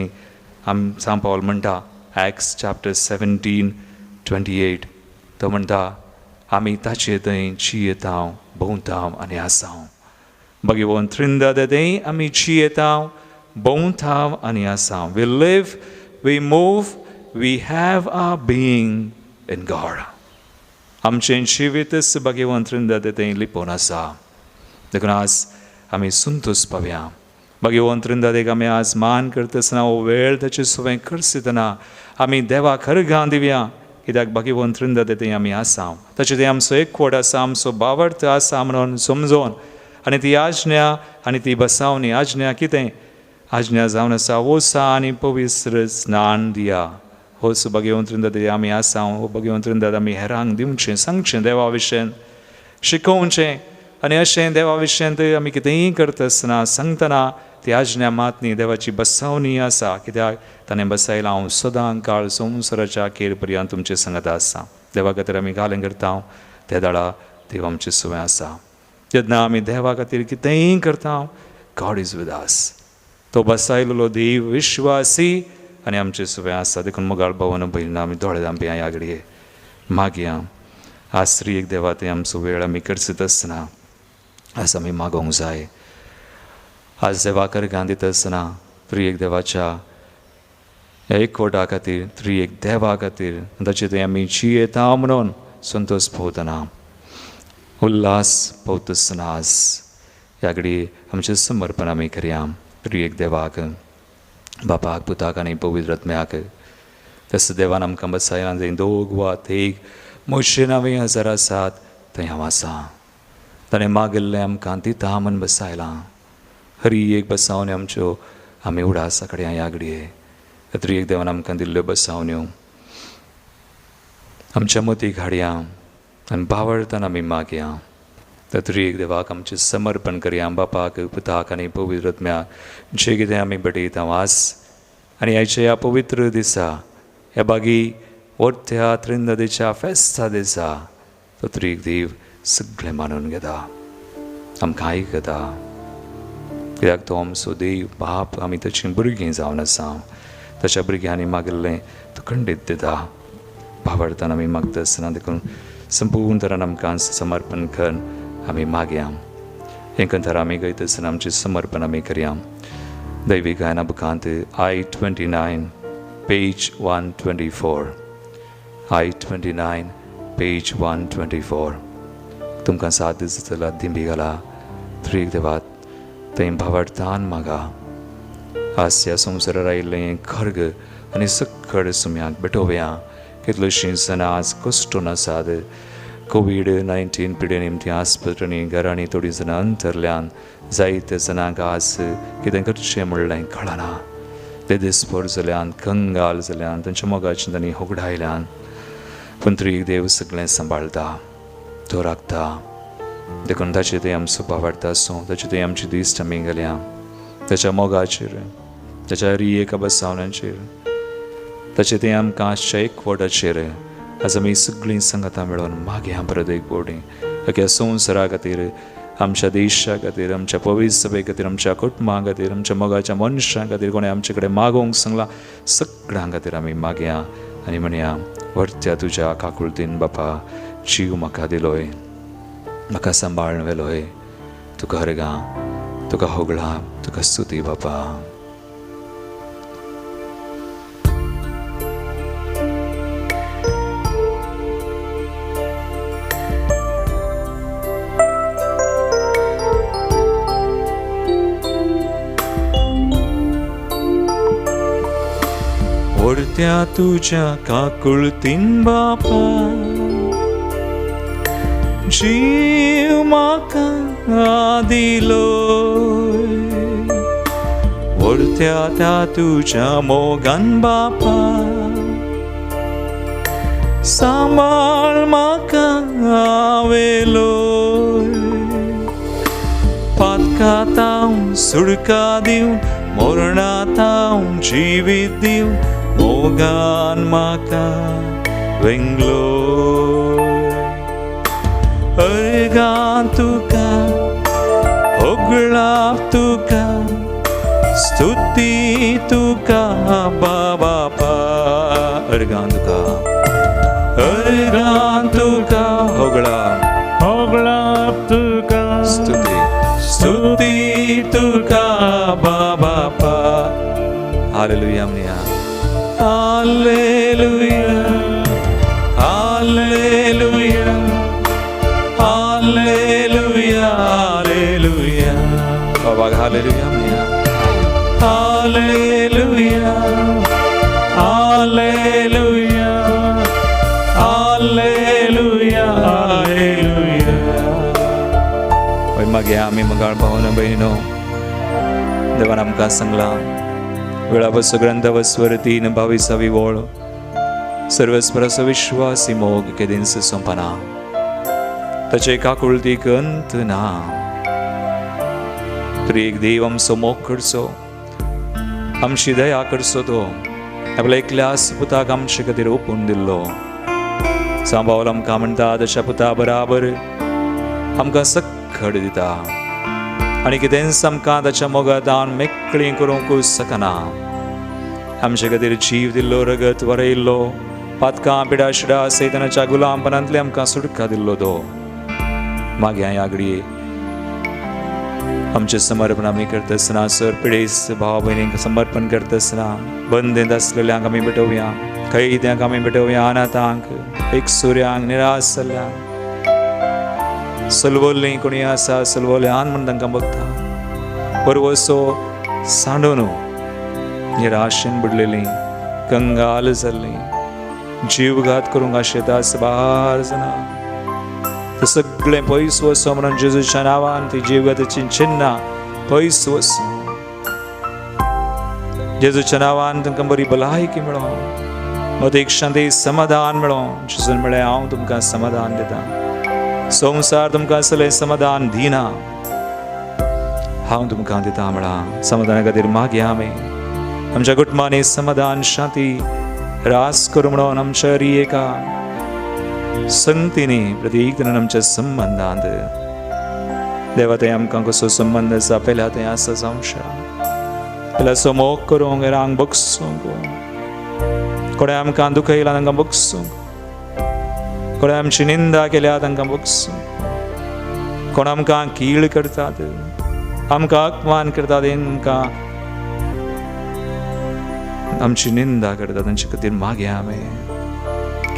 सांत पावल म्हणटा Acts chapter 17:28 तो म्हणटा आमी ताचे थंय जियेतांव भोंवतांव आनी आसांव. भगवंत त्रिंदा देदे आमी जियेतांव भोंवतांव आनी आसांव. We live, we move, we have our being in God. आमचें जिवीतच भगवंत त्रिंदा देदे लिपोवन आसा. देखून आज आमी संतोश पावया. भगवंत त्रिंदा देग आमी आज मान करतना हो वेळ ताचे सुवें करतना आमी देवाक खरगां दिवया. कित्याक भगवंत त्रिंदा देदे आमी आसांव. ताचे ते आमचो एकवट आसा, आमचो बावर्त आसा म्हणून समजोन. आनी ती आज्ञा आनी ती बसावणी आज्ञा कितें? आज्ञा जावन आसा वोसा आनी पवित्र स्नान दिया. होच भगवंत त्रिंदा देदे आमी आसांव. हो भगवंत त्रिंदा आमी हेरांक दिवचें, सांगचें देवा विशयें, शिकोवचें. आनी अशें देवा विशयेंत आमी कितेंय करता आसतना सांगतना ती आज्ञा मातनी देवाची बसावणी आसा. कित्याक ताणें बसयलां हांव सदां काळ संवसाराच्या अखेर पर्यंत तुमचे सांगता आसा. देवा खातीर आमी गालें करता त्या दाडा देव आमचें सुवें आसा. जेन्ना आमी देवा खातीर कितेंय करता गॉड इज विथ अस. तो बसयलेलो देव विश्वासी आनी आमचें सुवें आसा. देखून मोगाळ भवन भयणा आमी दोळे धांपया ह्या घडये मागया. आज स्त्री एक देवा ते आमचो वेळ आमी करचीत आसतना आज आमी मागोंक जाय. आज देवा करगां दिता आसतना त्री एक देवाच्या एकवटा खातीर, त्री एक देवा खातीर ताचे ते आमी जियेता म्हणून संतोश भोवतना उल्हास भोवता आसतना आज ह्या घडी आमचें समर्पण आमी करया त्री एक देवाक, बापाक, पुताक आनी पवित्र आत्म्याक. तस देवान आमकां बसयलां जंय 2 वा 1 म्हजे नांवे हजार आसात थंय हांव आसा. ताणें मागिल्लें आमकां दिता म्हूण बसयलां. हरी एक बसावण्यो आमच्यो आमी उडासा कडेन ह्या घडये तरी एक देवान आमकां दिल्ल्यो बसावण्यो आमच्या मतीक हाडया आनी बावळतान आमी मागया. तरी एक देवाक आमचें समर्पण करया. बापाक, पुताक आनी पवित्र आत्म्याक जें कितें आमी भेटयता आज आनी ह्याच्या ह्या पवित्र दिसा, ह्या बागी वर्त्या त्रिंदादेच्या फेस्ता दिसा तो तरी एक देव सगळें मानून घेता, आमकां आयकता. कित्याक तो आमचो देव बाप, आमी ताचीं भुरगीं जावन आसा. ताच्या भुरग्यांनी मागिल्लें तो खंडीत दिता. बावळतान आमी मागता आसतना देखून संपूर्ण तरान आमकां समर्पण करून आमी मागया. हें कंथार आमी गयता आसतना आमचें समर्पण आमी करया. दैवी गायना बुकांत I-29 पेज 124 I-29 पेज 124 तुमकां साथ दिसतला दिंबी घाला. तरी देवात थंय भावार्थान मागा. आज ह्या संवसारार आयिल्लें खर्ग आनी सक्कड सुम्याक भेटोवया. कितलींशींच जाणां आज कश्टून आसात. कोविड-19 पिडे निमती आस्पत्रांनी घरांनी थोडीं जाणां अंतरल्यान. जायते जाणांक आज कितें करचें म्हणलें कळना. ते दिसभर जाल्यान, कंगाल जाल्यान, तांच्या मोगाचें तांणी होगडायल्यान. पूण तरी देव सगळें सांबाळटा, तो राखता. देखून ताचे ते आमचो भावार्थ आसूं, ताचे ते आमची दिश्ट आमी घालया. ताच्या मोगाचेर, ताच्या एका बसावण्यांचेर, ताचे ते आमकां आजच्या एकवटाचेर आज आमी सगळीं संगतां मेळोन मागया परत एक बोडी. अख्या संवसारा खातीर, आमच्या देशा खातीर, आमच्या पवित्र सभे खातीर, आमच्या कुटुंबा खातीर, आमच्या मोगाच्या मनशां खातीर, कोणें आमचे कडेन मागोवंक सांगलां सगळ्यां खातीर आमी मागया आनी म्हणया वर्त्या तुज्या काकुळतीन बापा जीव म्हाका दिलोय, म्हाका सांबाळून व्हेलोय. तुका हरगां, तुका होगळा, तुका स्तुती बापा. वर्त्या तुझ्या काकुळतीन बापा जीव म्हाका दिलोय. वर्त्या त्या तुझ्या मोगान बापा सांबाळ म्हाका वेलोय. पातकांत हांव सुडका दिवन मोरणातां जिवीत दिवन मोगान म्हाका वेंगलोय. अर्गां तुका होगळाप तुका स्तुती तुका बाबा. अर्गां तुका होगळाप तुका स्तुती तुका बाबा. हालेलुया म्हणया. Hallelujah hallelujah hallelujah hallelujah. बाबा हालेलुया म्हणया. Hallelujah hallelujah hallelujah hallelujah. होय मागे आमी मंगाळ भावना बहिणो, देवान आमकां सांगलां वेळावर सगळ्यांत वस्वरतीन 22वी वळ सर्वस्परस विश्वासी मोग केदींस संपना. ताचे एकाकुळतीक अंत ना. तरी एक देव आमचो मोग करचो, आमची दया करचो. तो आपल्या एकल्याच पुताक आमचे खातीर ओपून दिल्लो. सांबावल आमकां म्हणटा तशा पुता बराबर आमकां सखड दिता. आनी कितेंच आमकां ताच्या मोगा दान मेकळी करूंक सकना. आमचे खातीर जीव दिल्लो, रगत वरयल्लो, पातकां पिडा शिडा सैतानाच्या गुलामपणांतले आमकां सुटका दिल्लो. तो मागे ह्या घडये आमचे समर्पण आमी करतना सर पिडेस भाव भयणींक समर्पण करतना बंदेंत आसलेल्यांक आमी भेटोवया, कैद्यांक आमी भेटोवया, अनाथांक, एकसुऱ्यांक, निराश जाल्ल्यांक, सलवल्लीं कोणी आसा सलवल्ल्यान म्हण तांकां बघता. परवसो सांडून निराशेन बुडलेलीं, कंगाल जाल्लीं, जीवघात करूंक आशेता भार जाणा ते सगळें पयस वचो म्हणून जेजूच्या नांवान ती जीवघाताची चिन्नां पयस वचो. जेजूच्या नांवान तांकां बरी भलायकी मेळो, मदीक शांती समाधान मेळो. जेजून म्हळें हांव तुमकां समाधान दितां, संवसार तुमकां असलें समाधान दिना, हांव तुमकां दितां म्हळां. समाधाना खातीर मागया आमी आमच्या कुटुंबांनी समाधान शांती रास करूं म्हणून आमच्या एका संगतींनी प्रत्येक दिनान आमच्या संबंधांत देवा थंय आमकां कसो संबंध आसा पयल्या थंय आसा जावंक पयल्याचो मोग करूंक, रांग बगसूंक, कोणें आमकां दुखयलां तांकां बगसूंक, कोणें आमची निंदा केल्या तांकां बगसूंक, कोण आमकां कीळ करतात, आमकां अपमान करतात, आमकां आमची निंदा करतात, तांचे खातीर मागया आमी.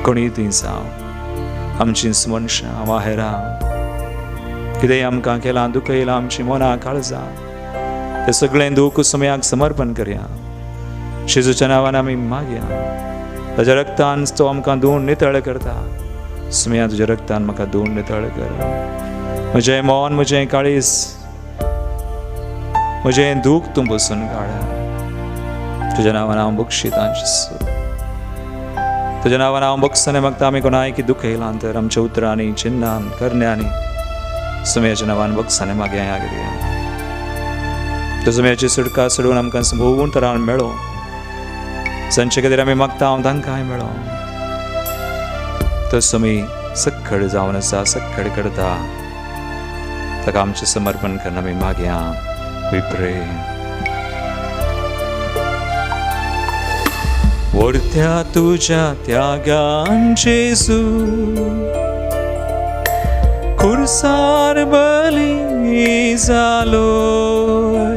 कोणी ती जावं आमची मनशां माहेरां कितेंय आमकां केलां, दुखयलां, आमची मनां काळजां, तें सगळें दूख सुमयाक समर्पण करया. जेजूच्या नांवान आमी मागया. ताच्या रक्तान तो आमकां धुवन नितळ करता. सुमया तुज्या रक्तान म्हाका धुवन नितळ कर. म्हजें मन, म्हजें काळीज, म्हजें दूख तूं बसून काड. तुज्या नांवान हांव बक्षितां जेजू. तुज्या नांवान हांव बगसना मागता. आमी कोणाय की दुखयलां तर आमच्या उतरांनी, चिन्नान, करण्यांनी सुमयाच्या नांवान बगसना मागया. ह्या घडये तो सुमयाची सुटका सोडून आमकां भोवून तरान मेळो. सांचे खातीर आमी मागता हांव तांकांय मेळो. तो सुमी सखड जावन आसा, सखड करता, ताका आमचें समर्पण करून आमी मागया. वी प्रे. वर्त्या तुज्या त्यागान जेजू खुर्सार बली जालोय.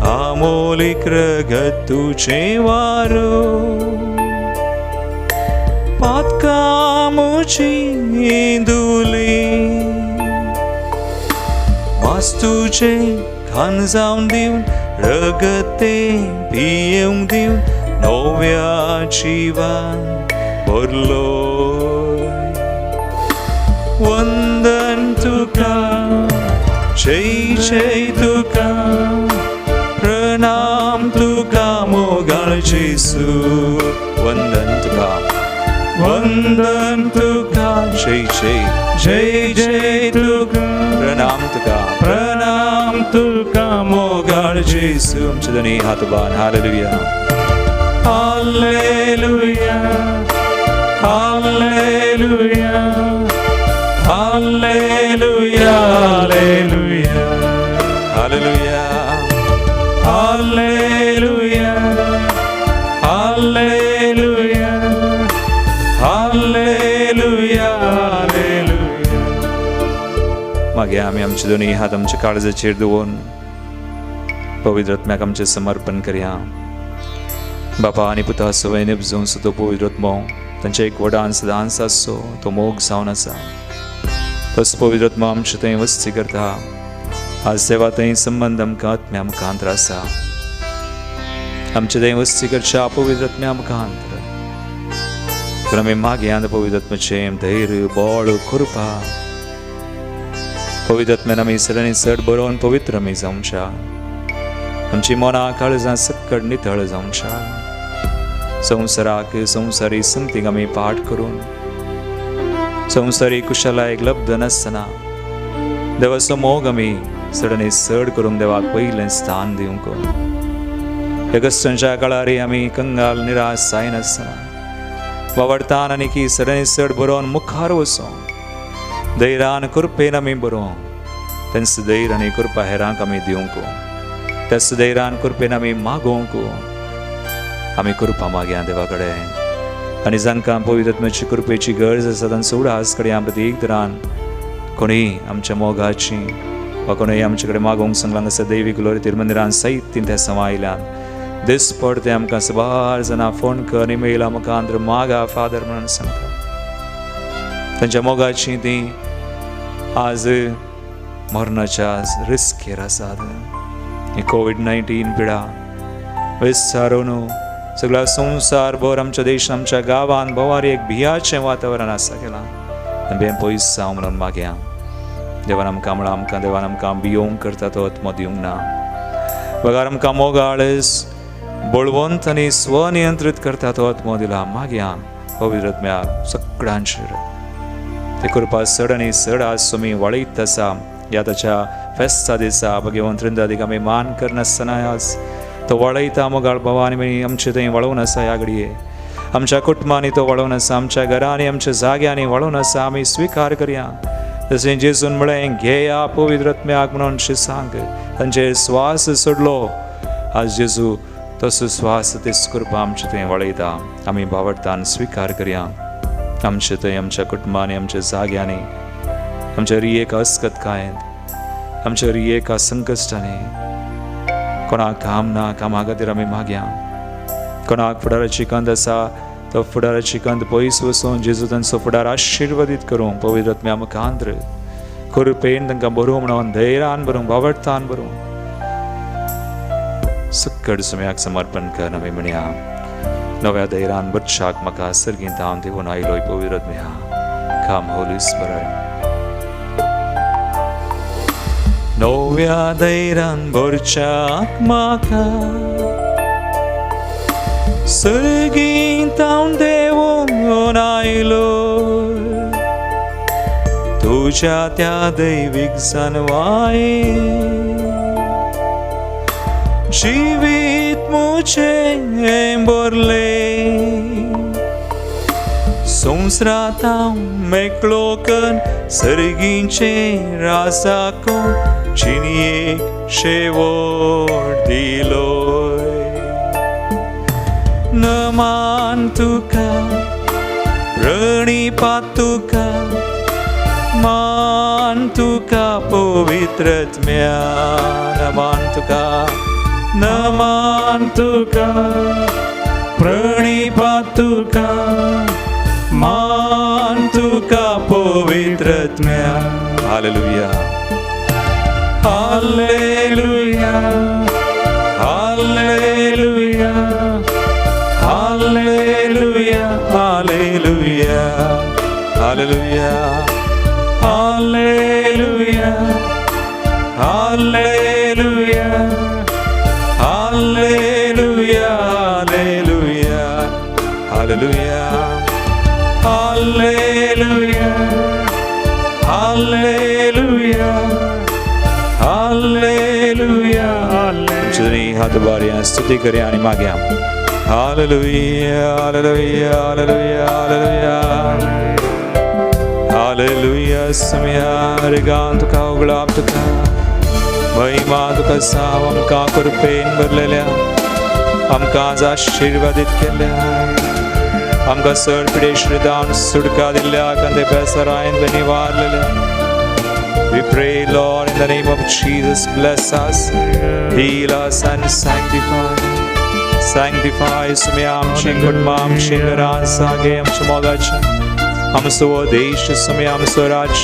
आमोलीक रगत तुजें वारो पातकां म्हजी धुली. वास्तुचें खान जावन दिवन रगतें पियेवंक दिवन नव्या जिवान भरलोय. वंदन तुका, जय जय तुका, प्रणाम तुका मोगाळ जेजू. वंदन तुका, वंदन तुका जय जय जय जय तुका प्रणाम तुका प्रणाम तुका मोगाळ जेसू आमचे दोन्ही हात बांध hallelujah hallelujah hallelujah hallelujah hallelujah hallelujah hallelujah hallelujah hallelujah hallelujah मागे आम्ही आमचे दोन्ही हात आमच्या काळजाचेर दवरून पवित्र आत्म्याक आमचे समर्पण करया बापा आनी पुता सवय निपजून सुद्धा पवित्र आत्मो तांचे एक वडान सदांच आसो तो मोग जावन आसा तस पवित्र आत्मा आमचे थंय वस्ती करता आज सेवा थंय संबंध आमकां आत्म्या मुखांतर आसा आमचे थंय वस्ती करच्या पवित्र आत्म्या मुखांतर पूण आमी मागयांत पवित्र आत्म्याचें धैर्य बळ कृपा पवित्र आत्म्यान आमी चड चड बरोवन पवित्र आमी जावच्या आमची मनां काळजां सक्कड नितळ जावच्या संवसाराक संवसारी संगतीक आमी पाठ करून संवसारी कुशलायक लब्ध नासतना देवाचो मोग आमी चड चड करूंक देवाक पयलें स्थान दिवंक ह्या कश्टांच्या काळार आमी कंगाल निराश जायनासतना वावडतान आनी की चड चड बरोवन मुखार वचूं धैर्यान कृपेन आमी बरोवंक तेंच धैर्य आनी कृपा हेरांक आमी दिवंक तेच धैर्यान कृपेन आमी मागोवंक आमी कृपा मागया देवा कडेन आनी जांकां पवित्र आत्म्याची कृपेची गरज आसा तांचो उडास कडेन प्रत्येक तरान कोणी आमच्या मोगाची वा कोणूय आमचे कडेन मागोवंक सांगलां आसा दैवीक ग्लोरी तिरुमंदिरान साहित्य त्या समा आयल्यान दिसपड ते आमकां सबार जाणां फोन कर ईमेला मुखांतर मागा फादर म्हणून सांगता तांच्या मोगाची ती आज मरणाच्या रिस्केर आसात ही कोविड-19 पिडा विस्तारून सगळा संवसार भर आमच्या देशान आमच्या गांवांत भोवारी एक भियाचें वातावरण आसा केलां बेन पयस जावं म्हणून मागया देवान आमकां म्हणलां आमकां देवान आमकां भियोंक करता तो आत्मो दिवंक ना बगार आमकां मोगाळस बळवंत आनी स्वनियंत्रीत करता तो आत्मो दिला मागया पवित्र आत्म्याक सगळ्यांचेर ते कृपा चड आनी चड आज तुमी वळयत आसा या ताच्या फेस्ता दिसा भगवंत त्रिंदादीक आमी मान करनासतना आज तो वळयता मोगाळ भावांनी आमचे थंय वळोवन आसा ह्या घडये आमच्या कुटुंबांनी तो वळोवन आसा आमच्या घरांनी आमच्या जाग्यांनी वळोवन आसा आमी स्विकार करया जशें जेजून म्हळें घेया पवित्र आत्म्याक म्हणून सांग तांचेर स्वास सोडलो आज जेजू तसो स्वास तेच कृपा आमचे थंय वळयता आमी भावडतान स्विकार करया आमचे थंय आमच्या कुटुंबांनी आमच्या जाग्यांनी आमच्या रियेक अस्कतकायेंत आमच्या रियेक संकश्टांनी कोणाक काम ना कामा खातीर आमी मागया कोणाक फुडाराची कंद आसा तो फुडाराची कंद पयस वचून जेजू तांचो फुडार आशिर्वादीत करूं पवित्र आत्म्या मुखांतर कृपेन तांकां बरोवं म्हणून धैर्यान बरोवं भावडतान बरोवं सक्कड सुम्याक समर्पण कर आमी म्हणया नव्या धैर्यान बच्चाक म्हाका सर्गींत हांव दिवून आयलोय पवित्र आत्म्या काम होली स्पिरिट नव्या धैर्यान भरच्याक म्हाका सर्गींत हांव देवून आयलो तुज्या त्या दैवीक जानवाये जिवीत मुजें भरले संवसारांत हांव मेकळो कन सर्गींचे राजाको जिणेक शेवट दिलोय नमान तुका प्रणिपात तुका मान तुका पवित्र आत्म्या नमान तुका नमान तुका प्रणिपात तुका मान तुका पवित्र आत्म्या hallelujah hallelujah hallelujah hallelujah hallelujah hallelujah hallelujah hallelujah hallelujah hallelujah hallelujah Hallelujah, Hallelujah, Hallelujah. जुनी हाथ बारियां स्तुति करें आणि माग्या Hallelujah, Hallelujah, Hallelujah, Hallelujah, Hallelujah. Samya रिगान तुका उगलाब तुका महिमा तुका साव आमका कृपेन भरलेल्या आमका आज आशीर्वादित केल्या आमका सर पिढे श्रीदान सुटका दिल्या कंदे बेसरायन निवारलेल्या. We pray, Lord, in the name of Jesus, bless us, heal us and sanctify. Sanctify sumya amchi kutma amchi garan sage amchi mogacha amso desh sumya amso raj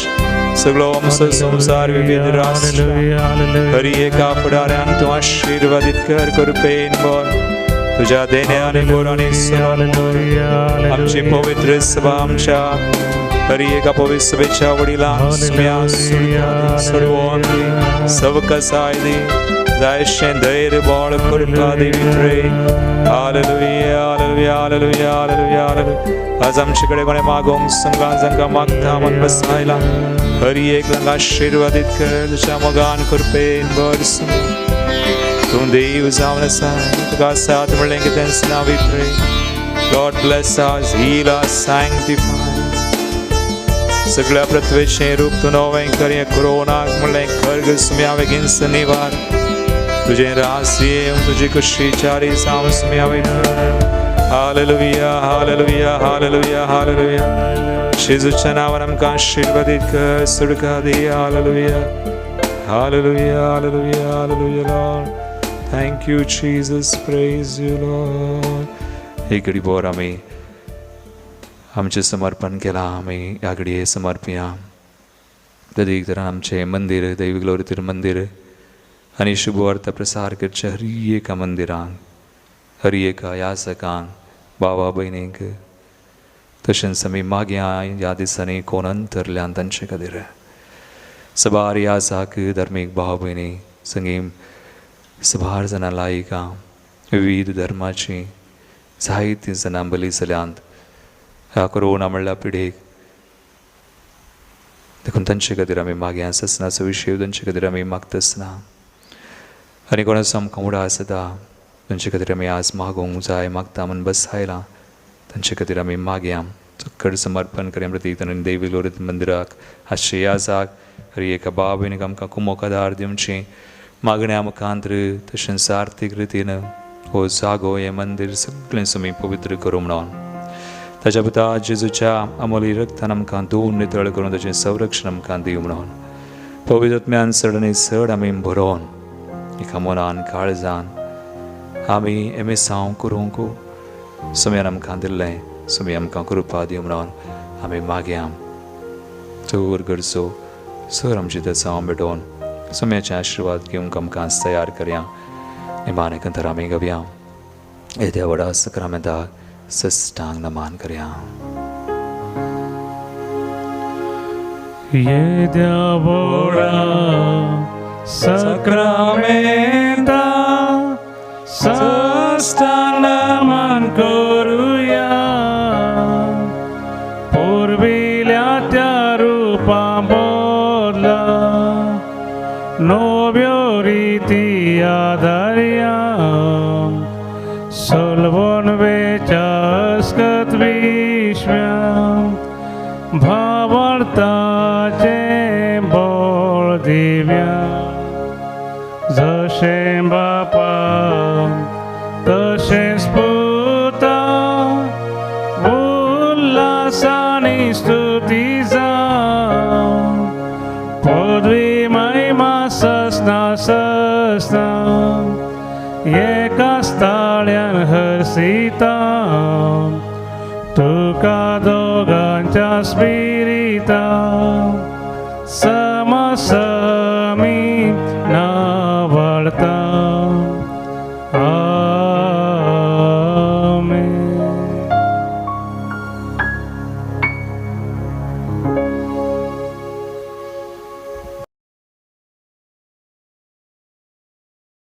saglo amso samsar vivid rashtra hari eka pudaryan tu आशीर्वादित कर कृपेन बोल तुझ्या देण्याने बोलाने आमची पवित्र सभा आमच्या हरी एका पवित्र सभेच्या वडिला सर्वांगी सवकसायदी दायशे धैर्य बाळ कृपा देवी प्रे hallelujah hallelujah hallelujah hallelujah hallelujah. आज आमच्याकडे कोणी मागोंग संघा मागता मन बसायला हरी एक लंगा आशीर्वादित कर तुझ्या मगान कृपेन बरस तू देव जाऊन सांग तुका साथ मिळेल की त्यांचं नाव प्रे. Lord bless us, heal us, sanctify. सगळ्या पृथ्वीचे रूप तू नवें करी कोरोना म्हणले खर्ग सुम्यावे गिंस निवार तुझे रासी तुझी खुशी चारी साम सुम्यावे. Hallelujah hallelujah hallelujah hallelujah. शिजूच्या नावान आमकां आशीर्वादित कर सुडका दे. Hallelujah hallelujah hallelujah hallelujah. Lord thank you Jesus, praise you Lord. एक घडी बोर आम्ही आमचे समर्पण केला आम्ही या घडी हे समर्पिया दीक तर आमचे मंदिर दैवी ग्लोरीतील मंदिर आणि शुभवार्थ प्रसार करच्या हरी एका मंदिरांक हरी एका यासकांक बाबा भयणीक तशेंच आमी माग्या ह्या दिसांनी कोण अंतरल्यान तांचे खातीर सबार यासाक धर्मीक भाव भयणी संगी सबार जाणां लायिकां विविध धर्माची जायतीं जाणां बली जाल्यांत ह्या कोरोना म्हणल्या पिढीक देखून तांचे खातीर आमी माग्या ससनाचो विशय तांचे खातीर आमी मागतना आनी कोणाचो आमकां उडास जाता तांचे खातीर आमी आज मागोंक जाय मागता म्हूण बसायलां तांचे खातीर आमी मागया चक्कड समर्पण करया प्रतीक ताणें दैवी लोरीत मंदिराक आश्रय आसाक हरी एका बाबीनीक आमकां कुमोक आदार दिवची मागण्या मुखांतर तशेंच आर्थीक रितीन हो जागो हें मंदीर सगळें सुमी पवित्र करूं म्हणून ताच्या पुता जेजूच्या अमोली रक्तान आमकां धुवन नितळ करून ताचें संरक्षण आमकां दिवं म्हणून पवित्रत्म्यान चड आनी चड आमी भरोवन एका मनान काळजान आमी एमेसांव करूंक सुम्यान आमकां दिल्लें सुमी आमकां कृपा दिवं म्हणून आमी मागया चोर गरजो सर आमची दसांव भेटोवन सुम्याचे आशिर्वाद घेवंक आमकां तयार करया. निमाणे कंथर आमी गवया येद्या व्हडा सक्रामेंताक सस्तांग नमान करया. येद्या व्हडा सक्रामेंताक सस्तांग नमान करूया पूर्विल्या त्या रूपा बदला नव्यो रीती आधारिया सोलवोन वेचास्कत विश्व्याम भावार्थाचे बोळ दिव्या जशे बापा तशेंच पुता उल्हासानी स्तुती जावं पदवी महिमा ससना ससना एका स्थाळ्यान हरसिता तुका दोगांच्या स्पिरिता समस